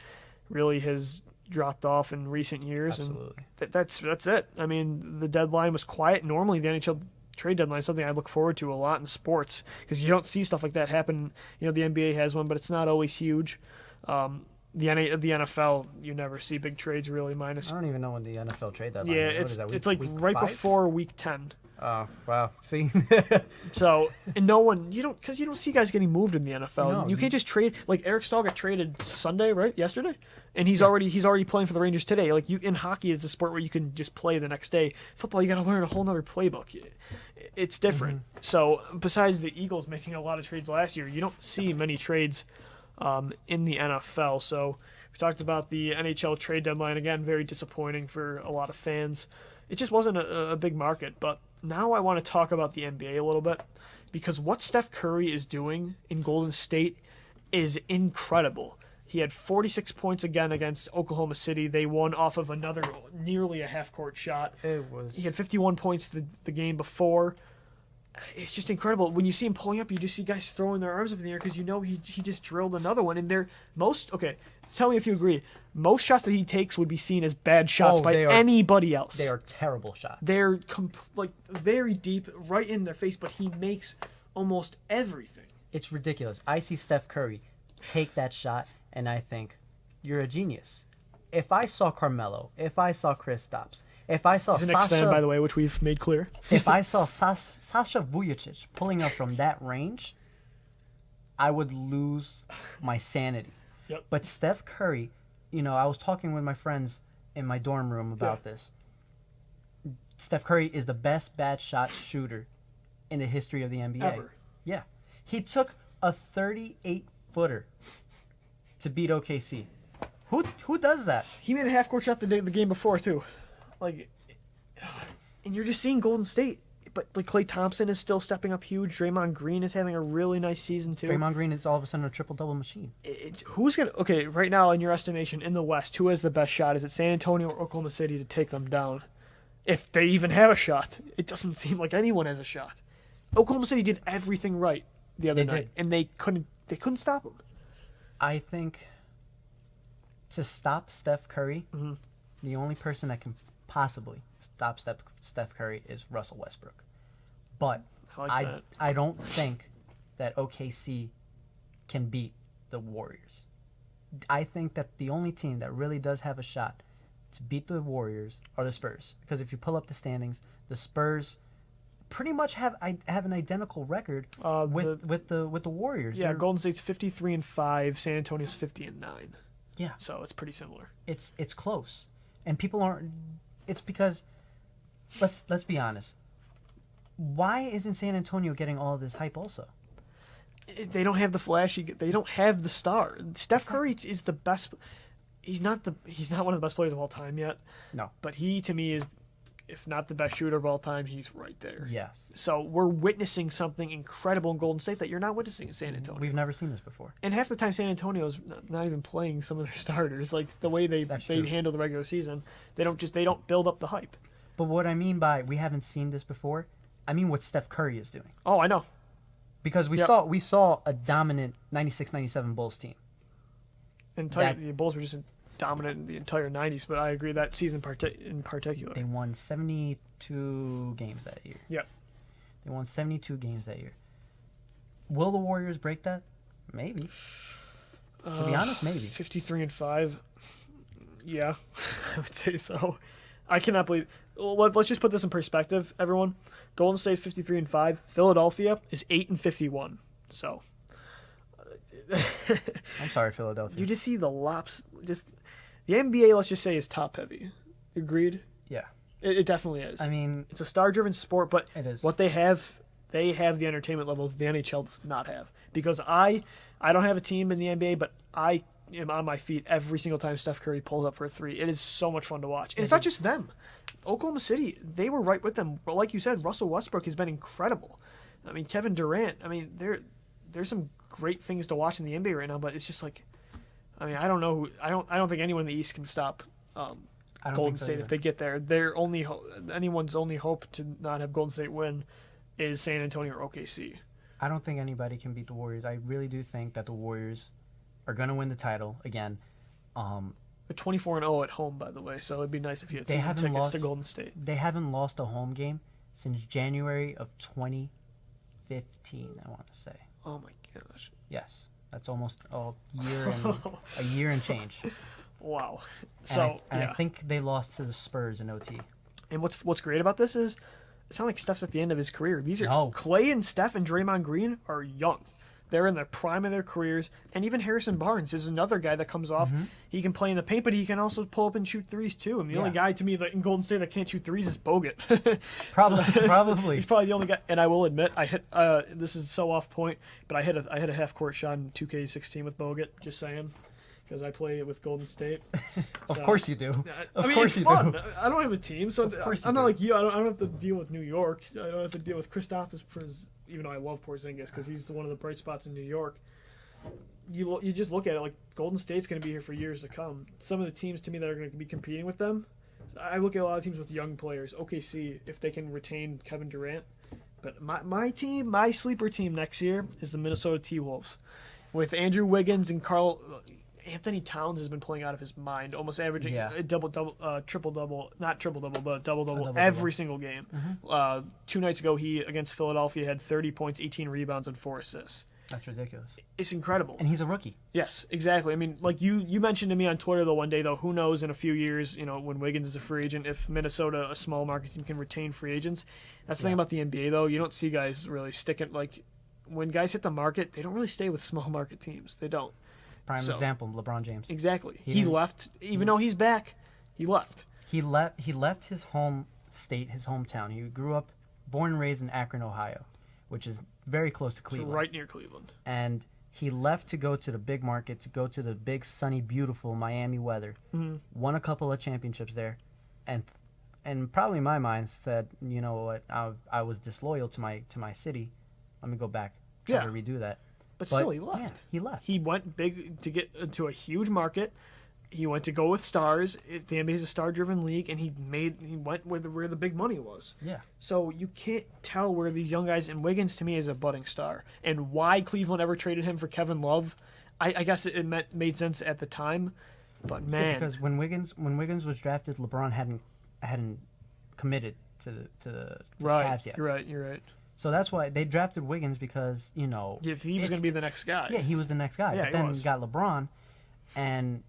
really has dropped off in recent years. Absolutely. And that's it. I mean, the deadline was quiet. Normally, the NHL trade deadline is something I look forward to a lot in sports because you don't see stuff like that happen. The NBA has one, but it's not always huge. The NFL, you never see big trades really. Minus. I don't even know when the NFL trade deadline. Yeah, is. It's like right 5? before week 10. Oh, wow. See? So, and because you don't see guys getting moved in the NFL. No, you can't just trade. Like, Eric Stahl got traded Sunday, right? Yesterday? And he's already playing for the Rangers today. Like, in hockey, it's a sport where you can just play the next day. Football, you got to learn a whole nother playbook. It's different. Mm-hmm. So, besides the Eagles making a lot of trades last year, you don't see many trades in the NFL. So, we talked about the NHL trade deadline. Again, very disappointing for a lot of fans. It just wasn't a big market, but now I want to talk about the NBA a little bit because what Steph Curry is doing in Golden State is incredible. He had 46 points again against Oklahoma City. They won off of another nearly a half-court shot. He had 51 points the game before. It's just incredible. When you see him pulling up, you just see guys throwing their arms up in the air because you know he just drilled another one. And tell me if you agree. Most shots that he takes would be seen as bad shots by anybody else. They are terrible shots. They're very deep, right in their face, but he makes almost everything. It's ridiculous. I see Steph Curry take that shot, and I think, you're a genius. If I saw Carmelo, if I saw Kristaps, if I saw He's an Knicks fan, by the way, which we've made clear. If I saw Sasha Vujacic pulling up from that range, I would lose my sanity. Yep. But Steph Curry, I was talking with my friends in my dorm room about this. Steph Curry is the best bad shot shooter in the history of the NBA. Ever. Yeah. He took a 38-footer to beat OKC. Who does that? He made a half-court shot the game before, too. And you're just seeing Golden State. But Klay Thompson is still stepping up huge. Draymond Green is having a really nice season, too. Draymond Green is all of a sudden a triple-double machine. Right now, in your estimation, in the West, who has the best shot? Is it San Antonio or Oklahoma City to take them down? If they even have a shot. It doesn't seem like anyone has a shot. Oklahoma City did everything right the other night, and they couldn't stop them. I think to stop Steph Curry, the only person that can possibly stop Steph Curry is Russell Westbrook. But I don't think that OKC can beat the Warriors. I think that the only team that really does have a shot to beat the Warriors are the Spurs. Because if you pull up the standings, the Spurs pretty much have an identical record with the Warriors. Yeah, Golden State's 53-5, San Antonio's 50-9. Yeah. So it's pretty similar. It's close. And people aren't. It's because let's be honest. Why isn't San Antonio getting all of this hype also? They don't have the flashy. They don't have the star. Steph Curry is the best. He's not one of the best players of all time yet. No. But he, to me, is, if not the best shooter of all time, he's right there. Yes. So we're witnessing something incredible in Golden State that you're not witnessing in San Antonio. We've never seen this before. And half the time, San Antonio's not even playing some of their starters. Like the way they handle the regular season, they don't build up the hype. But what I mean by we haven't seen this before, I mean what Steph Curry is doing. Oh, I know. Because we saw a dominant 96-97 Bulls team. The Bulls were just dominant in the entire 90s, but I agree that season in particular. They won 72 games that year. Yep. They won 72 games that year. Will the Warriors break that? Maybe. To be honest, maybe. 53-5. Yeah, I would say so. I cannot believe. Let's just put this in perspective, everyone. Golden State's 53-5. Philadelphia is 8-51. So. I'm sorry, Philadelphia. You just see the lops. Just the NBA, let's just say, is top heavy. Agreed? Yeah. It definitely is. I mean, it's a star-driven sport, but it is. What they have the entertainment level the NHL does not have. Because I don't have a team in the NBA, but I am on my feet every single time Steph Curry pulls up for a three. It is so much fun to watch. And it's not just them. Oklahoma City, they were right with them. But like you said, Russell Westbrook has been incredible. I mean, Kevin Durant. I mean, there's some great things to watch in the NBA right now, but it's just like, I mean, I don't know. I don't think anyone in the East can stop Golden State either. If they get there. Anyone's only hope to not have Golden State win is San Antonio or OKC. I don't think anybody can beat the Warriors. I really do think that the Warriors are going to win the title again. They're 24-0 at home, by the way, so it'd be nice if you had season tickets to Golden State. They haven't lost a home game since January of 2015, I want to say. Oh my gosh. Yes, that's almost a year and change. Wow. I think they lost to the Spurs in OT. And what's great about this is it's not like Steph's at the end of his career. No. Klay and Steph and Draymond Green are young. They're in the prime of their careers. And even Harrison Barnes is another guy that comes off. Mm-hmm. He can play in the paint, but he can also pull up and shoot threes too. And the only guy to me that in Golden State that can't shoot threes is Bogut. Probably. He's probably the only guy. And I will admit, I hit. This is so off point, but I hit a half court shot in 2K16 with Bogut. Just saying, because I play with Golden State. Of course you do. I mean, course it's you fun. do. I don't have a team, so I'm not like you. I don't have to deal with New York. I don't have to deal with Kristaps, even though I love Porzingis because he's one of the bright spots in New York. You just look at it like Golden State's going to be here for years to come. Some of the teams to me that are going to be competing with them, I look at a lot of teams with young players. OKC, if they can retain Kevin Durant. But my team, my sleeper team next year is the Minnesota T-Wolves. With Andrew Wiggins and Anthony Towns has been playing out of his mind, almost averaging a triple-double, not triple-double, but double-double every single game. 2 nights ago, he, against Philadelphia, had 30 points, 18 rebounds, and 4 assists. That's ridiculous. It's incredible. And he's a rookie. Yes, exactly. I mean, like you mentioned to me on Twitter the one day, though, who knows in a few years, when Wiggins is a free agent, if Minnesota, a small market team, can retain free agents. That's the thing about the NBA, though. You don't see guys really sticking, like, when guys hit the market, they don't really stay with small market teams. They don't. Prime example, LeBron James. Exactly. He left, even though he's back, he left. He left his home state, his hometown. He grew up, born and raised in Akron, Ohio, which is very close to Cleveland. It's right near Cleveland. And he left to go to the big market, to go to the big, sunny, beautiful Miami weather. Mm-hmm. Won a couple of championships there, and probably in my mind said, you know what, I was disloyal to my city. Let me go back, try to redo that. But still, he left. Yeah, he left. He went big to get into a huge market. He went to go with stars. The NBA is a star-driven league, and he went where the big money was. Yeah. So you can't tell where these young guys, and Wiggins to me is a budding star, and why Cleveland ever traded him for Kevin Love. I guess it made sense at the time, but man, because when Wiggins was drafted, LeBron hadn't committed to the Cavs yet. You're right. So that's why they drafted Wiggins, because if he was going to be the next guy. Yeah, he was the next guy. Yeah, but then you got LeBron, and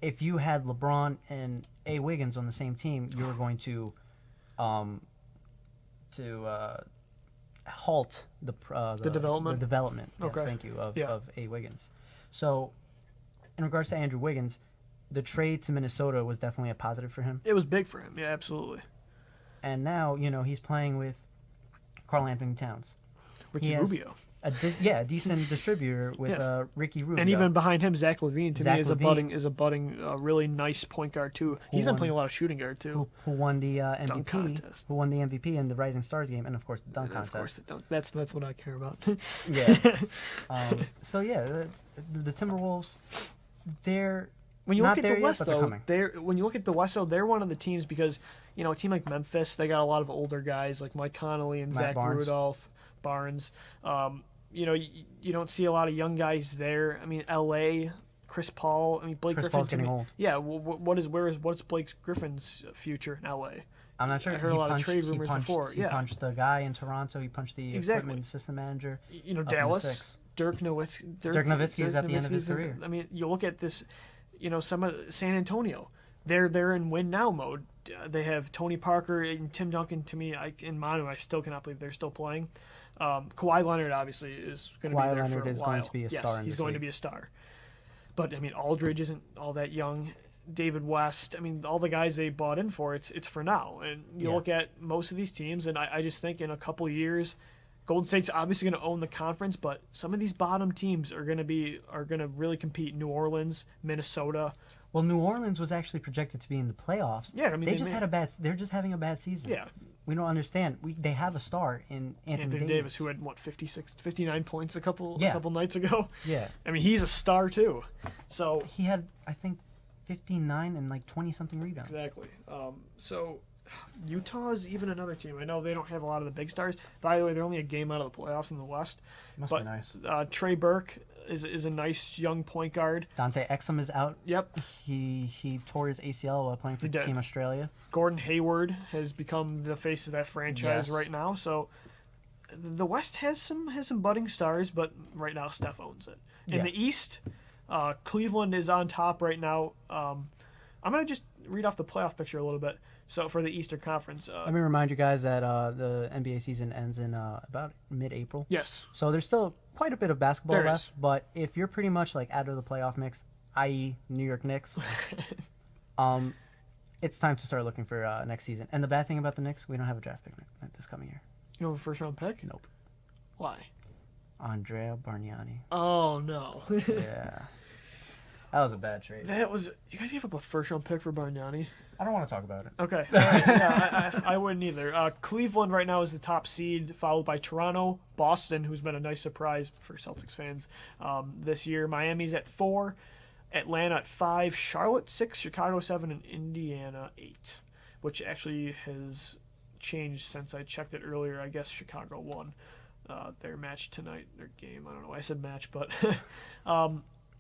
if you had LeBron and Wiggins on the same team, you were going to halt the development. The development. Yes, okay. Thank you of Wiggins. So, in regards to Andrew Wiggins, the trade to Minnesota was definitely a positive for him. It was big for him. Yeah, absolutely. And now he's playing with Karl Anthony Towns. Ricky Rubio. A decent distributor with Ricky Rubio. And even behind him, Zach LaVine me is a budding, really nice point guard too. He's been playing a lot of shooting guard too. Who won the MVP? Dunk contest. Who won the MVP in the Rising Stars game, and of course the dunk contest. Of course, that's what I care about. Yeah. So the Timberwolves, they're when you not look at there the yet, West, but though, they're one of the teams because a team like Memphis, they got a lot of older guys like Mike Conley and Zach Rudolph, Barnes. You don't see a lot of young guys there. I mean, L.A., Chris Paul. I mean, Blake Griffin's Paul's getting old. Yeah. What's Blake Griffin's future in L.A.? I'm not sure. I heard a lot of trade rumors before. He punched the guy in Toronto. He punched the equipment assistant manager. Dallas. Dirk Nowitzki is at the end of his career. I mean, you look at this. Some of San Antonio, they're in win now mode. They have Tony Parker and Tim Duncan. To me, in Manu, I still cannot believe they're still playing. Kawhi Leonard obviously is going to be there for a while. Going to be a star. He's going to be a star. But I mean, Aldridge isn't all that young. David West. I mean, all the guys they bought in for it's for now. And you look at most of these teams, and I just think in a couple of years, Golden State's obviously going to own the conference, but some of these bottom teams are going to really compete. New Orleans, Minnesota. Well, New Orleans was actually projected to be in the playoffs. Yeah, I mean they're just having a bad season. Yeah. We don't understand. They have a star in Anthony Davis, who had 59 points a couple nights ago. Yeah. I mean, he's a star too. So he had, I think, 59 and like 20 something rebounds. Exactly. So Utah is even another team. I know they don't have a lot of the big stars. By the way, they're only a game out of the playoffs in the West. Must be nice. Trey Burke is a nice young point guard. Dante Exum is out. Yep. He tore his ACL while playing for Team Australia. Gordon Hayward has become the face of that franchise right now. So the West has some budding stars, but right now Steph owns it. In the East, Cleveland is on top right now. I'm going to just read off the playoff picture a little bit. So for the Eastern Conference. Let me remind you guys that the NBA season ends in about mid-April. Yes. So there's still quite a bit of basketball left. But if you're pretty much like out of the playoff mix, i.e. New York Knicks, it's time to start looking for next season. And the bad thing about the Knicks, we don't have a draft pick this coming year. You don't have a first-round pick? Nope. Why? Andrea Bargnani. Oh, no. Yeah. That was a bad trade. You guys gave up a first-round pick for Bargnani? I don't want to talk about it. Okay. All right. Yeah, I wouldn't either. Cleveland right now is the top seed, followed by Toronto, Boston, who's been a nice surprise for Celtics fans this year. Miami's at 4, Atlanta at 5, Charlotte 6, Chicago 7, and Indiana 8, which actually has changed since I checked it earlier. I guess Chicago won their match tonight, their game. I don't know why I said match, but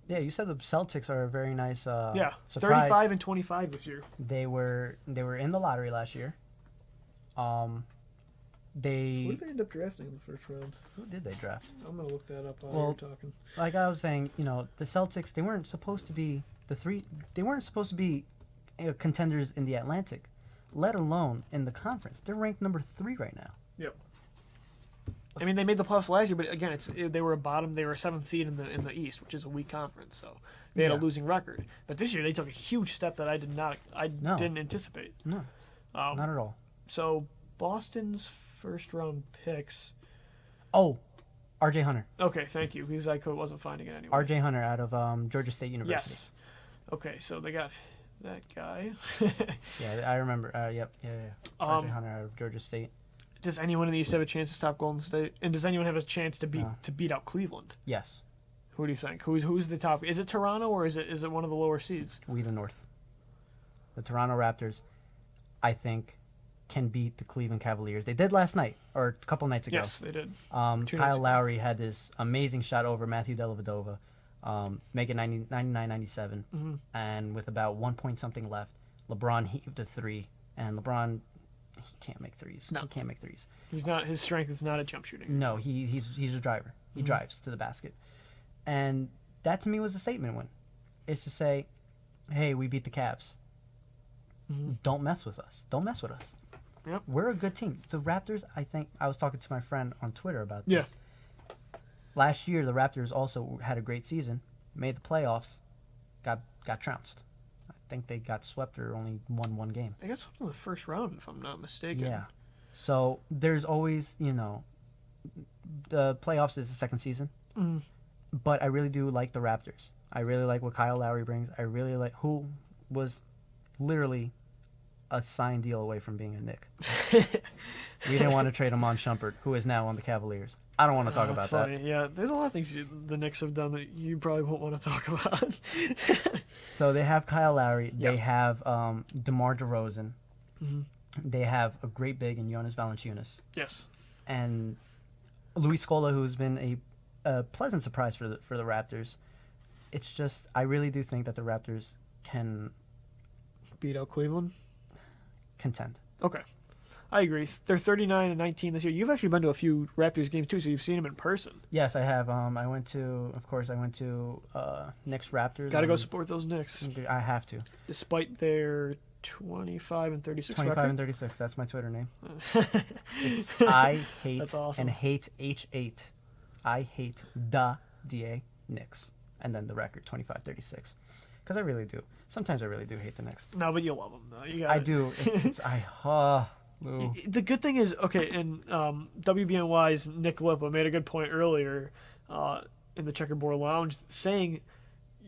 Yeah, you said the Celtics are a very nice yeah, surprise. 35 and 25 this year. They were in the lottery last year. Who did they end up drafting in the first round? Who did they draft? I'm gonna look that up while you're talking. Like I was saying, the Celtics, they weren't supposed to be they weren't supposed to be contenders in the Atlantic, let alone in the conference. They're ranked number 3 right now. Yep. I mean, they made the playoffs last year, but again, they were a 7th seed in the East, which is a weak conference, so they had a losing record. But this year, they took a huge step that I didn't anticipate. No, not at all. So Boston's first round picks. Oh, R.J. Hunter. Okay, thank you, because I wasn't finding it anyway. R.J. Hunter out of Georgia State University. Yes. Okay, so they got that guy. Yeah, I remember. Yep. Yeah. R.J. Hunter out of Georgia State. Does anyone in the East have a chance to stop Golden State? And does anyone have a chance to beat out Cleveland? Yes. Who do you think? Who's the top? Is it Toronto or is it one of the lower seeds? We the North. The Toronto Raptors, I think, can beat the Cleveland Cavaliers. They did last night, or a couple nights ago. Yes, they did. Kyle Lowry had this amazing shot over Matthew Dellavedova, make it 99-97, and with about 1 point something left, LeBron heaved a 3, and LeBron, he can't make threes. No. He can't make threes. He's not. His strength is not at jump shooting. No, he's a driver. He drives to the basket, and that to me was a statement win. It's to say, hey, we beat the Cavs. Don't mess with us. Don't mess with us. Yep. We're a good team. The Raptors, I think, I was talking to my friend on Twitter about this. Yeah. Last year, the Raptors also had a great season, made the playoffs, got trounced. I think they got swept or only won one game. I guess in the first round, if I'm not mistaken. Yeah. So there's always, the playoffs is the second season. But I really do like the Raptors. I really like what Kyle Lowry brings. I really like who was literally a signed deal away from being a Knick. We didn't want to trade Amon Shumpert, who is now on the Cavaliers. I don't want to talk about funny. that. Yeah, there's a lot of things the Knicks have done that you probably won't want to talk about. So they have Kyle Lowry. Yep. They have DeMar DeRozan. They have a great big in Jonas Valanciunas. Yes. And Luis Scola, who's been a pleasant surprise for the Raptors. It's just, I really do think that the Raptors can beat out Cleveland. Contend. Okay. I agree. They're 39-19 this year. You've actually been to a few Raptors games too, so you've seen them in person. Yes, I have. I went to Knicks Raptors. Got to go support those Knicks. I have to. Despite their 25-36 25 record. and 36. That's my Twitter name. I hate That's awesome. and hate H8. I hate the DA Knicks. And then the record 25-36. Because I really do. Sometimes I really do hate the Knicks. No, but you love them though. I do. Lou. The good thing is, okay, and WBNY's Nick Lippa made a good point earlier in the Checkerboard Lounge, saying,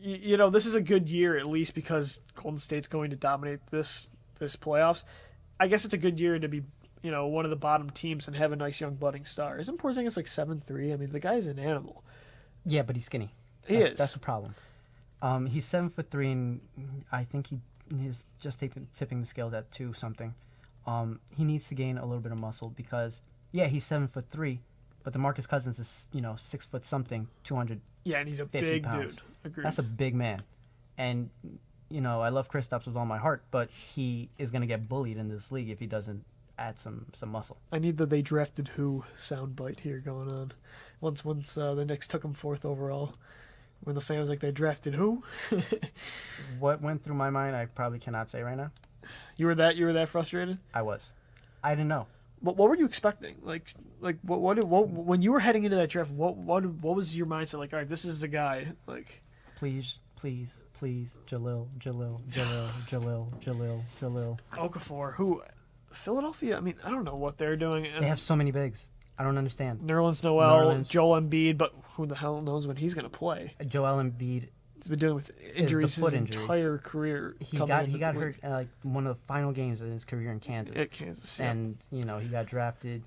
this is a good year at least because Golden State's going to dominate this playoffs. I guess it's a good year to be, one of the bottom teams and have a nice young budding star. Isn't Porzingis like 7'3"? I mean, the guy's an animal. Yeah, but he's skinny. He is. That's the problem. He's 7'3", and I think he's just tipping the scales at 2 something. He needs to gain a little bit of muscle because, he's 7'3", but DeMarcus Cousins is 6 foot something, 200. Yeah, and he's a big pounds. dude. Agreed. That's a big man, and I love Kristaps with all my heart, but he is going to get bullied in this league if he doesn't add some muscle. I need the "they drafted who" soundbite here going on. Once the Knicks took him 4th overall. When the fan was like, they drafted who? What went through my mind, I probably cannot say right now. You were that frustrated? I was. I didn't know. What were you expecting? Like what when you were heading into that draft? What was your mindset? Like, all right, this is the guy. Like, please, Jalil. Okafor, who, Philadelphia? I mean, I don't know what they're doing. They have so many bigs. I don't understand. Nerlens Noel, Joel Embiid, but who the hell knows when he's going to play? Joel Embiid He's been dealing with injuries his foot injury. entire career. He got hurt in like one of the final games of his career in Kansas. At Kansas, yeah. And he got drafted.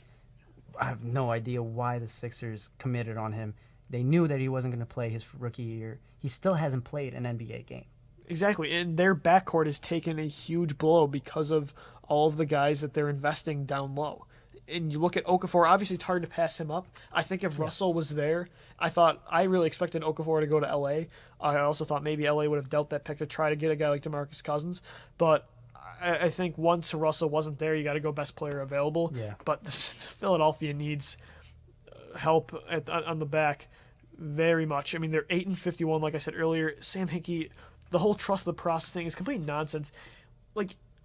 I have no idea why the Sixers committed on him. They knew that he wasn't going to play his rookie year. He still hasn't played an NBA game. Exactly, and their backcourt has taken a huge blow because of all of the guys that they're investing down low. And you look at Okafor, obviously it's hard to pass him up. I think if Russell was there, I really expected Okafor to go to LA. I also thought maybe LA would have dealt that pick to try to get a guy like DeMarcus Cousins. But I think once Russell wasn't there, you got to go best player available. Yeah. But Philadelphia needs help on the back very much. I mean, they're 8-51, like I said earlier. Sam Hinkie, the whole trust of the process thing is complete nonsense.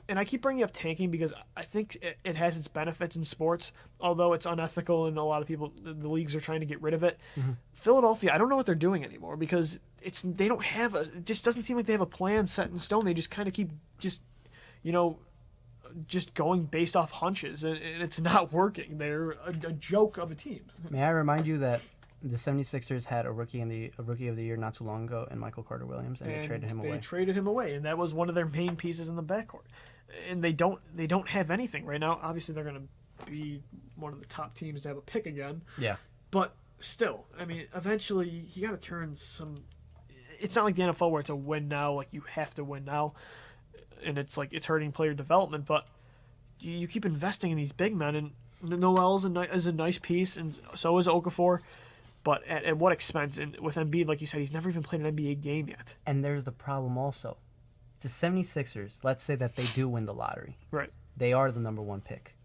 And I keep bringing up tanking because I think it has its benefits in sports, although it's unethical and a lot of people, the leagues are trying to get rid of it. Mm-hmm. Philadelphia, I don't know what they're doing anymore because they don't have it just doesn't seem like they have a plan set in stone. They just kind of keep just going based off hunches, and it's not working. They're a joke of a team. May I remind you that the 76ers had a rookie of the year not too long ago in Michael Carter-Williams, and they traded him away. They traded him away, and that was one of their main pieces in the backcourt. And they don't have anything right now. Obviously, they're going to be one of the top teams to have a pick again. Yeah. But still, I mean, eventually you got to turn some. It's not like the NFL where it's a win now, like you have to win now, and it's like it's hurting player development. But you keep investing in these big men, and Noel is a nice piece, and so is Okafor. But at what expense? And with Embiid, like you said, he's never even played an NBA game yet. And there's the problem also. The 76ers, let's say that they do win the lottery. Right. They are the number one pick.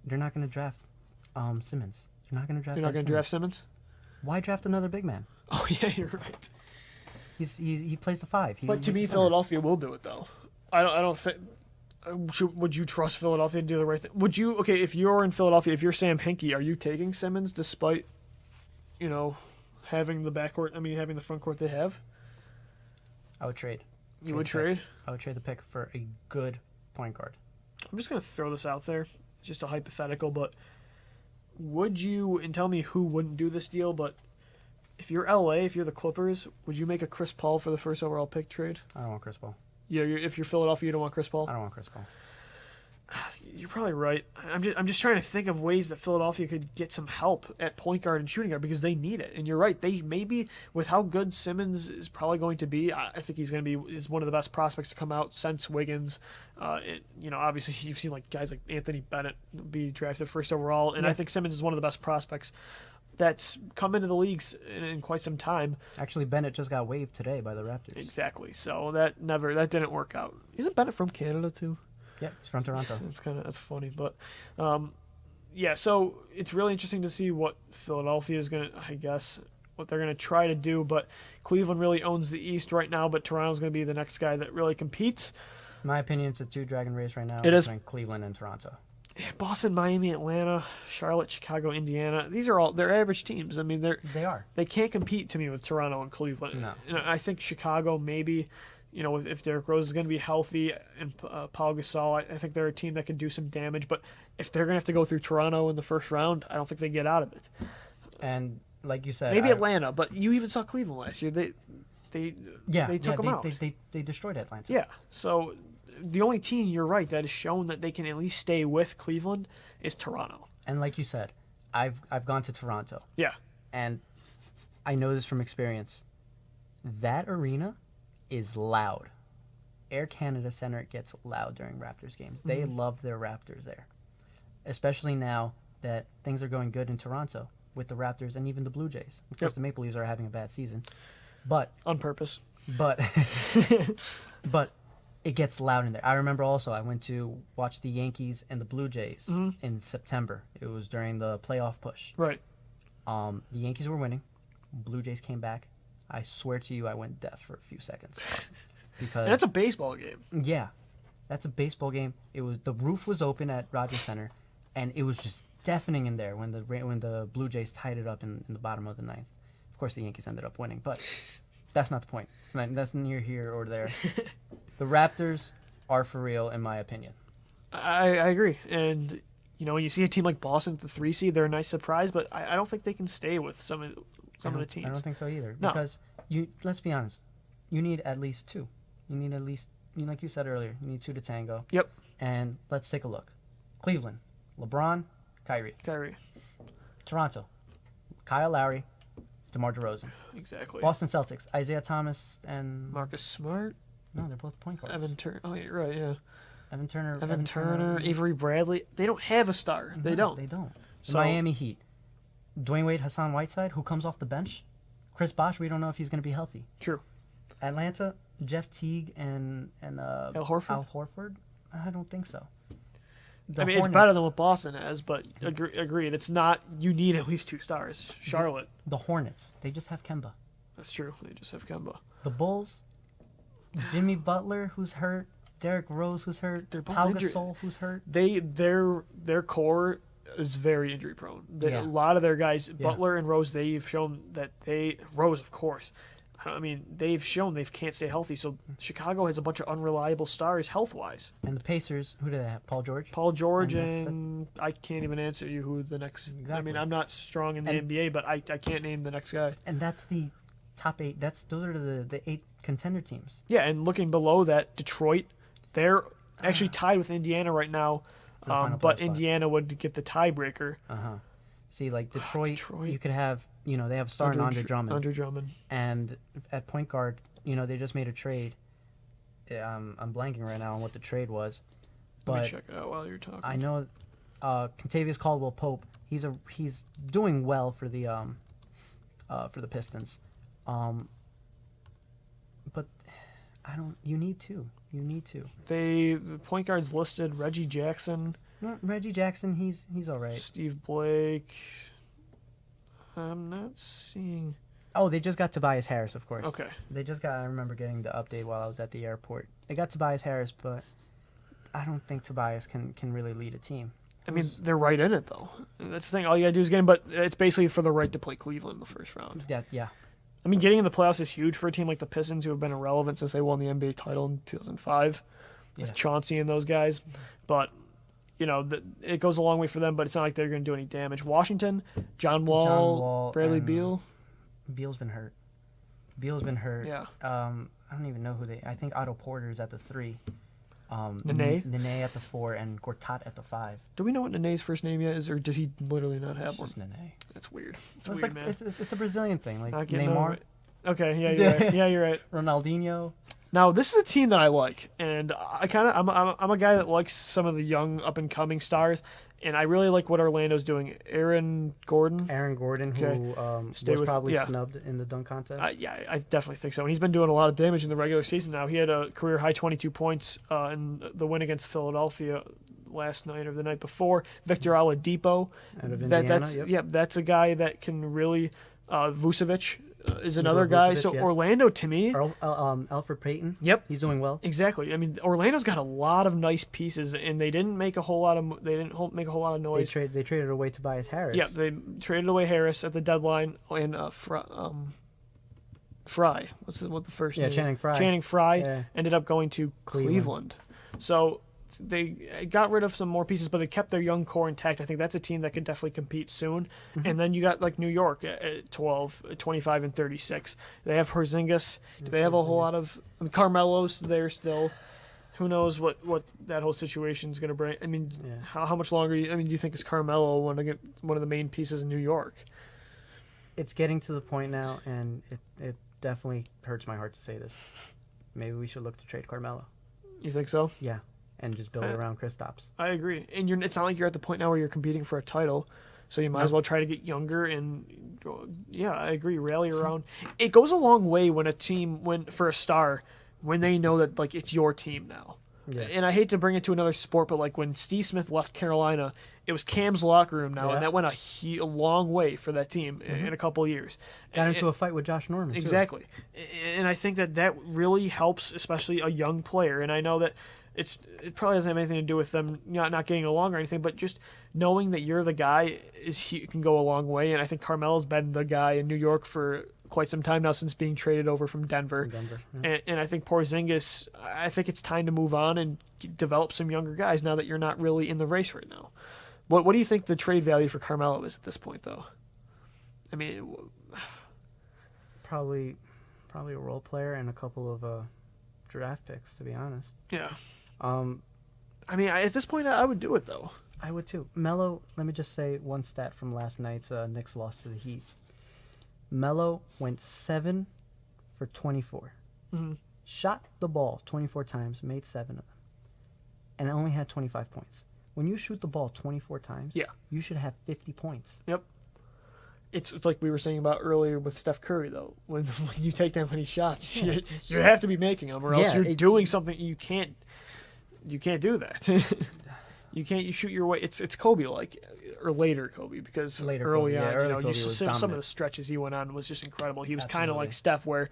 They're not going to draft Simmons. They're not going to draft You're not going to draft Simmons? Why draft another big man? Oh, yeah, you're right. He plays the 5. But to me, Philadelphia will do it, though. I don't think... would you trust Philadelphia to do the right thing? Would you... Okay, if you're in Philadelphia, if you're Sam Hinkie, are you taking Simmons despite... having the backcourt, having the front court they have? I would trade. You would trade? I would trade the pick for a good point guard. I'm just going to throw this out there. It's just a hypothetical, but would you, and tell me who wouldn't do this deal, but if you're LA, if you're the Clippers, would you make a Chris Paul for the first overall pick trade? I don't want Chris Paul. Yeah, if you're Philadelphia, you don't want Chris Paul? I don't want Chris Paul. You're probably right. I'm just trying to think of ways that Philadelphia could get some help at point guard and shooting guard because they need it. And you're right. They maybe with how good Simmons is probably going to be, I think he's going to be is one of the best prospects to come out since Wiggins. Obviously you've seen like guys like Anthony Bennett be drafted first overall, and I think Simmons is one of the best prospects that's come into the leagues in quite some time. Actually, Bennett just got waived today by the Raptors. Exactly. So that didn't work out. Isn't Bennett from Canada too? Yeah, he's from Toronto. That's funny, but so it's really interesting to see what Philadelphia is what they're gonna try to do. But Cleveland really owns the East right now, but Toronto's gonna be the next guy that really competes. In my opinion, it's a two-dragon race right now. It is between Cleveland and Toronto. Boston, Miami, Atlanta, Charlotte, Chicago, Indiana. These are all they're average teams. I mean, they can't compete to me with Toronto and Cleveland. No. And I think Chicago maybe. If Derrick Rose is going to be healthy and Paul Gasol, I think they're a team that can do some damage. But if they're going to have to go through Toronto in the first round, I don't think they get out of it. And like you said, maybe Atlanta, but you even saw Cleveland last year. They took them out. They destroyed Atlanta. Yeah. So the only team, you're right, that has shown that they can at least stay with Cleveland is Toronto. And like you said, I've gone to Toronto. Yeah. And I know this from experience. That arena is loud. Air Canada Center gets loud during Raptors games. They love their Raptors there. Especially now that things are going good in Toronto with the Raptors and even the Blue Jays. Of course, the Maple Leafs are having a bad season. But on purpose. But it gets loud in there. I remember also I went to watch the Yankees and the Blue Jays in September. It was during the playoff push. Right. The Yankees were winning. Blue Jays came back. I swear to you, I went deaf for a few seconds. Because and that's a baseball game. Yeah, that's a baseball game. The roof was open at Rogers Center, and it was just deafening in there when the Blue Jays tied it up in the bottom of the ninth. Of course, the Yankees ended up winning, but that's not the point. That's near here or there. The Raptors are for real, in my opinion. I agree, and when you see a team like Boston at the 3 seed, they're a nice surprise, but I don't think they can stay with some of the teams. I don't think so either. No. Because let's be honest, you need at least two. You need at least, like you said earlier, you need two to tango. Yep. And let's take a look. Cleveland, LeBron, Kyrie. Toronto, Kyle Lowry, DeMar DeRozan. Exactly. Boston Celtics, Isaiah Thomas and Marcus Smart. No, they're both point guards. Evan Turner. Oh, you're right. Yeah. Evan Turner. Evan Turner. Avery Bradley. They don't have a star. They don't. They don't. So, Miami Heat, Dwayne Wade, Hassan Whiteside, who comes off the bench. Chris Bosh, we don't know if he's going to be healthy. True. Atlanta, Jeff Teague and Al Horford. Al Horford. I don't think so. It's better than what Boston has, but agreed. It's not. You need at least two stars. Charlotte. The Hornets. They just have Kemba. That's true. They just have Kemba. The Bulls. Jimmy Butler, who's hurt. Derrick Rose, who's hurt. They're both Pau injured. Gasol, who's hurt. Their core is very injury prone. A lot of their guys, Butler and Rose, they've shown that Rose, of course. I mean, they've shown they can't stay healthy. So Chicago has a bunch of unreliable stars health wise. And the Pacers, who do they have? Paul George, and I can't even answer you who the next. Exactly. I mean, I'm not strong in the NBA, but I can't name the next guy. And that's the top 8. Those are the 8 contender teams. Yeah, and looking below that, Detroit, they're actually tied with Indiana right now, but Indiana would get the tiebreaker. See, like Detroit, you could have, they have a star in Andre Drummond. And at point guard, they just made a trade. I'm blanking right now on what the trade was. But Let me check it out while you're talking. I know Kentavious Caldwell-Pope, he's doing well for the Pistons. But you need to. The point guards listed Reggie Jackson. No, Reggie Jackson, he's all right. Steve Blake. I'm not seeing. Oh, they just got Tobias Harris, of course. Okay. I remember getting the update while I was at the airport. They got Tobias Harris, but I don't think Tobias can really lead a team. I mean, they're right in it, though. That's the thing. All you got to do is get him, but it's basically for the right to play Cleveland in the first round. Yeah. I mean, getting in the playoffs is huge for a team like the Pistons, who have been irrelevant since they won the NBA title in 2005 with Chauncey and those guys. But, it goes a long way for them, but it's not like they're going to do any damage. Washington, John Wall Bradley Beal. Beal's been hurt. Yeah. I don't even know I think Otto Porter's at the 3. Nene at the 4 and Gortat at the 5. Do we know what Nene's first name yet is, or does he literally not have one? Just Nene. That's weird. It's weird, weird, man. It's a Brazilian thing, like Neymar. Okay, yeah, you're right. Yeah, you're right. Ronaldinho. Now, this is a team that I like, and I'm a guy that likes some of the young up and coming stars, and I really like what Orlando's doing. Aaron Gordon, who was probably snubbed in the dunk contest. I definitely think so. And he's been doing a lot of damage in the regular season now. He had a career high 22 points in the win against Philadelphia last night or the night before. Victor Oladipo, out of Indiana, that's a guy that can really. Vucevic is another guy. So yes. Orlando, to me, Alfred Payton. Yep, he's doing well. Exactly. I mean, Orlando's got a lot of nice pieces, and they didn't make a whole lot of noise. They traded away Tobias Harris. Yeah, they traded away Harris at the deadline, and Fry. What's the first name? Channing Frye. Channing Frye ended up going to Cleveland. So they got rid of some more pieces, but they kept their young core intact. I think that's a team that could definitely compete soon. Mm-hmm. And then you got like New York at 12, 25, and 36. They have Porzingis. They have a whole lot of Carmelo's there still. Who knows what that whole situation is going to bring? I mean, how much longer? Do you think is Carmelo one of the main pieces in New York? It's getting to the point now, and it definitely hurts my heart to say this. Maybe we should look to trade Carmelo. You think so? Yeah. And just build around Kristaps. I agree. And it's not like you're at the point now where you're competing for a title, so you might as well try to get younger. And I agree. Rally around. It goes a long way when a team, for a star, when they know that like it's your team now. Yeah. And I hate to bring it to another sport, but like when Steve Smith left Carolina, it was Cam's locker room now, and that went a long way for that team in a couple of years. Got into a fight with Josh Norman. Exactly. Too. And I think that really helps, especially a young player. And I know that it probably doesn't have anything to do with them not getting along or anything, but just knowing that you're the guy can go a long way. And I think Carmelo's been the guy in New York for quite some time now since being traded over from Denver. And I think Porzingis, I think it's time to move on and develop some younger guys now that you're not really in the race right now. What do you think the trade value for Carmelo is at this point, though? I mean, probably probably a role player and a couple of draft picks, to be honest. Yeah. Um, I mean, at this point, I would do it though. I would too. Melo, let me just say one stat from last night's Knicks loss to the Heat. Melo went 7 for 24. Mm-hmm. Shot the ball 24 times, made 7 of them, and only had 25 points. When you shoot the ball 24 times, Yeah. you should have 50 points. Yep. It's like we were saying about earlier with Steph Curry, though. When you take that many shots, you have to be making them, or else you're doing something you can't do that. You shoot your way. It's Kobe like, or later Kobe, because early on, Kobe you see some of dominant. the stretches he went on was just incredible. He was kind of Absolutely. like Steph, where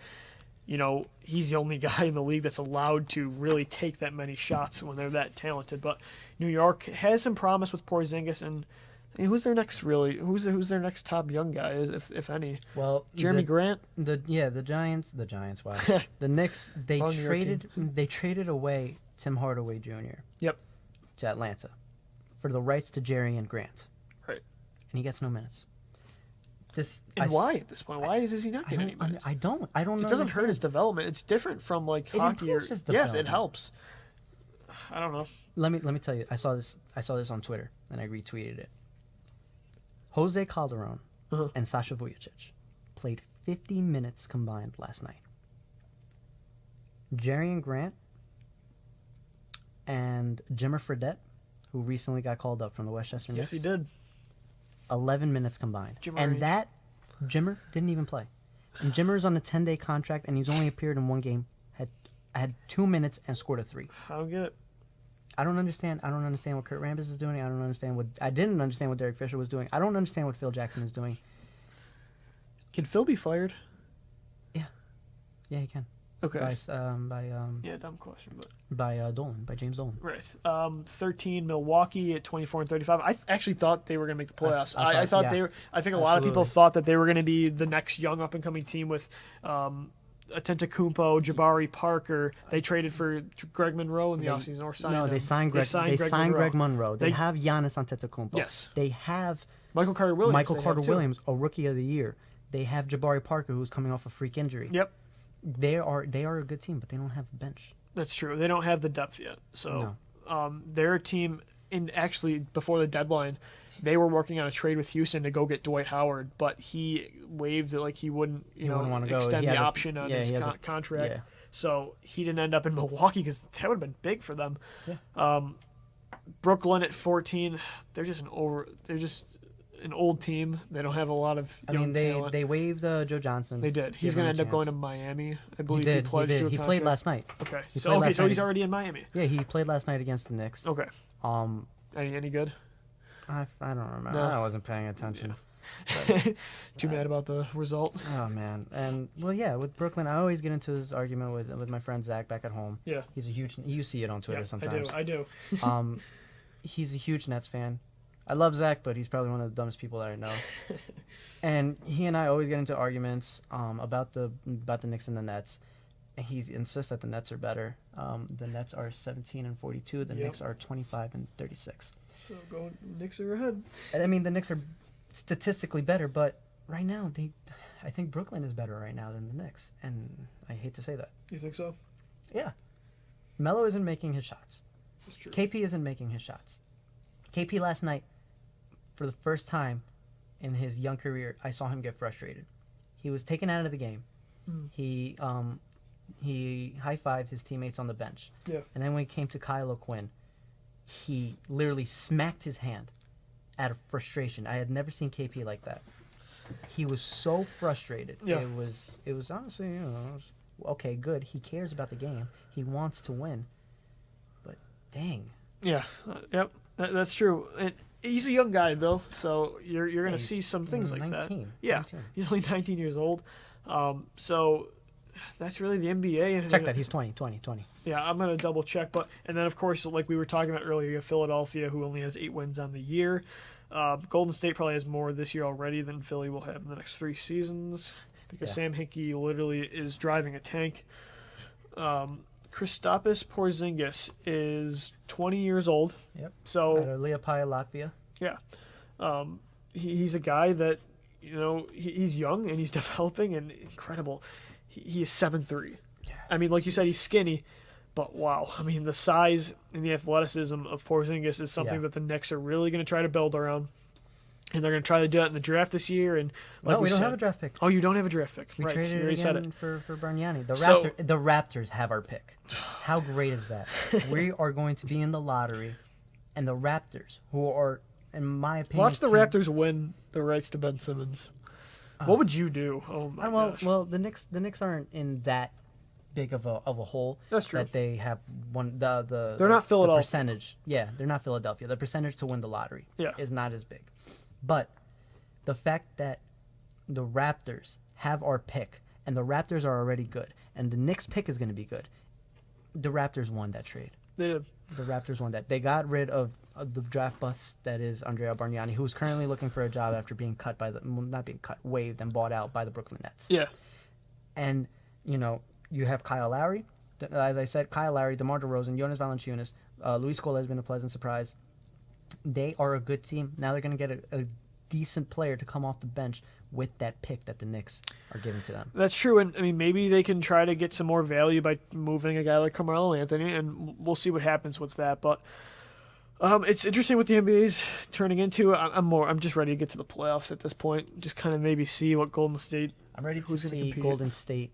he's the only guy in the league that's allowed to really take that many shots when they're that talented. But New York has some promise with Porzingis, and who's their next who's their next top young guy, if any? Well, Jeremy Grant. The Giants. Wow. The Knicks. They Wrong New York traded. They traded away Tim Hardaway Jr. Yep. to Atlanta for the rights to Jerry and Grant. Right. And he gets no minutes. Why at this point? Why is he not getting any minutes? I don't It doesn't hurt understand. his development. It's different from like It hockey. improves his Yes, it development. helps. I don't know. Let me tell you. I saw this on Twitter and I retweeted it. Jose Calderon Uh-huh. and Sasha Vujacic played 50 minutes combined last night. Jerry and Grant and Jimmer Fredette, who recently got called up from the Westchester Yes, Knicks, he did. 11 minutes combined. Jimmer And ain't- that Jimmer didn't even play. And Jimmer's on a 10-day contract and he's only appeared in one game. Had 2 minutes and scored a 3. I don't get it. I don't understand what Kurt Rambis is doing. I didn't understand what Derek Fisher was doing. I don't understand what Phil Jackson is doing. Can Phil be fired? Yeah, he can. Okay. By Dumb question, but by James Dolan. right. 13 Milwaukee at 24 and 35. I actually thought they were going to make the playoffs. I thought yeah. they were. I think a lot of people Absolutely. thought that they were going to be the next young up and coming team with Antetokounmpo, Jabari Parker. They traded for Greg Monroe in the offseason, or signed him. They signed Greg Monroe. They They- have Giannis Antetokounmpo. Yes. They have Michael Carter Williams. Michael they have, Carter too. Williams, a rookie of the year. They have Jabari Parker, who's coming off a freak injury. Yep. They are a good team, but they don't have a bench. That's true. They don't have the depth yet. So they're a team, actually before the deadline, they were working on a trade with Houston to go get Dwight Howard, but he waived it, like he wouldn't, wouldn't wanna go. extend He the has a- option on his contract. yeah. So he didn't end up in Milwaukee because that would have been big for them. Yeah. Brooklyn at 14, they're just an old team. They don't have a lot of young talent. they waived Joe Johnson. They did. He's Give him going to a end up chance. going to Miami. I believe He he did. pledged to a He contract. played last night. Okay. He So played last so he's night. already in Miami. Yeah, he played last night against the Knicks. Okay. Um, Any good? I don't remember. No. I wasn't paying attention. Too mad about the result. Oh man, and with Brooklyn, I always get into this argument with my friend Zach back at home. Yeah. He's a huge. You see it on Twitter sometimes. I do. He's a huge Nets fan. I love Zach, but he's probably one of the dumbest people that I know. And he and I always get into arguments about the Knicks and the Nets. And he insists that the Nets are better. The Nets are 17 and 42. The Knicks are 25 and 36. So Knicks are ahead. I mean, the Knicks are statistically better, but right now I think Brooklyn is better right now than the Knicks, and I hate to say that. You think so? Yeah, Melo isn't making his shots. That's true. KP isn't making his shots. KP last night, for the first time in his young career, I saw him get frustrated. He was taken out of the game. He high-fived his teammates on the bench. Yeah. And then when it came to Kyle O'Quinn, he literally smacked his hand out of frustration. I had never seen KP like that. He was so frustrated. Yeah. It was honestly, okay, good. He cares about the game. He wants to win. But dang. Yeah. Yep. That's true. And he's a young guy though, so you're going to he's see some things like that. 19. Yeah. 19. He's only 19 years old. So that's really the NBA. Check that. He's 20. Yeah, I'm going to double check. And then, of course, like we were talking about earlier, you have Philadelphia, who only has 8 wins on the year. Golden State probably has more this year already than Philly will have in the next 3 seasons because Sam Hinkie literally is driving a tank. Kristaps Porzingis is 20 years old. Yep. So, Out of Liepāja, Latvia. yeah. He's a guy that, he's young and he's developing and incredible. he is 7'3". I mean, like you said, he's skinny, but wow. I mean, the size and the athleticism of Porzingis is something that the Knicks are really going to try to build around. And they're going to try to do it in the draft this year. And like no, we don't have a draft pick. Oh, you don't have a draft pick. We right. traded You already it said again it. for Bargnani. The So- Raptors have our pick. How great is that? We are going to be in the lottery, and the Raptors, who are, in my opinion, Watch the Raptors win the rights to Ben Simmons. What would you do? Oh my gosh. Well, the Knicks aren't in that big of a hole. That's true. That they have one the They're not Philadelphia. The percentage, they're not Philadelphia. The percentage to win the lottery is not as big, but the fact that the Raptors have our pick and the Raptors are already good and the Knicks pick is going to be good. The Raptors won that trade. They did. The Raptors won that. They got rid of the draft bust that is Andrea Bargnani, who is currently looking for a job after being cut waived and bought out by the Brooklyn Nets. Yeah. And, you have Kyle Lowry. As I said, Kyle Lowry, DeMar DeRozan, Jonas Valanciunas, Luis Scola has been a pleasant surprise. They are a good team. Now they're going to get a decent player to come off the bench with that pick that the Knicks are giving to them. That's true, and I mean maybe they can try to get some more value by moving a guy like Carmelo Anthony, and we'll see what happens with that. But it's interesting what the NBA's turning into. I'm just ready to get to the playoffs at this point. Just kind of maybe see what Golden State. I'm ready to who's gonna see compete. Golden State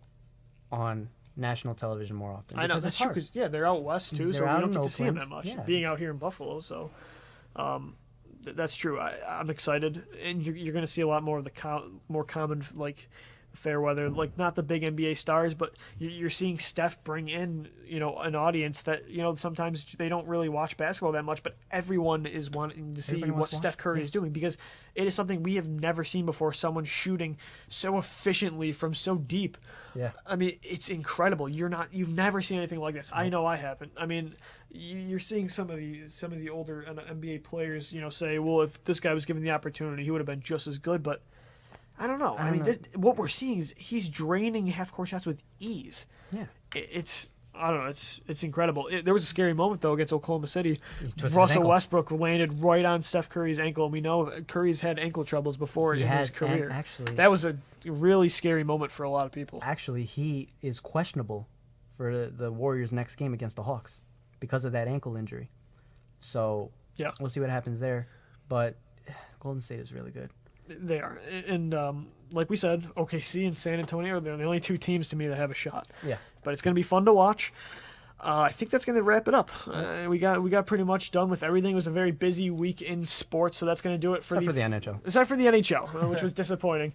on national television more often. I know because that's it's true hard. because they're out west too, They're so we out don't in get to see them that Oakland. much. Yeah. Being out here in Buffalo, so that's true. I'm excited, and you're going to see a lot more of the more common like fair weather, like not the big NBA stars, but you're seeing Steph bring in an audience that sometimes they don't really watch basketball that much, but everyone is wanting to see Everybody what wants to Steph watch. Curry is doing because it is something we have never seen before. Someone shooting so efficiently from so deep. Yeah. I mean, it's incredible. You've never seen anything like this. I know I haven't. I mean, you're seeing some of the older NBA players, say, well, if this guy was given the opportunity, he would have been just as good. But I don't know. I mean, what we're seeing is he's draining half-court shots with ease. Yeah. I don't know. It's incredible. There was a scary moment though against Oklahoma City. twisted his Russell ankle. Westbrook landed right on Steph Curry's ankle, and we know Curry's had ankle troubles before in his and career. actually, That was a really scary moment for a lot of people. Actually, he is questionable for the Warriors' next game against the Hawks because of that ankle injury. So Yeah. we'll see what happens there. But Golden State is really good. They are, and like we said, OKC and San Antonio, they're the only two teams to me that have a shot. Yeah. But it's going to be fun to watch. I think that's going to wrap it up. We got pretty much done with everything. It was a very busy week in sports, so that's going to do it for Except for the NHL. Except for the NHL, which was disappointing.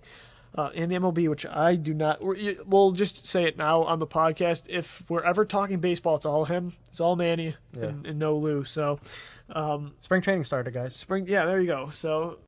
And the MLB, which I do not. We'll just say it now on the podcast. If we're ever talking baseball, it's all him. It's all Manny and no Lou. So Spring training started, guys. yeah, there you go. So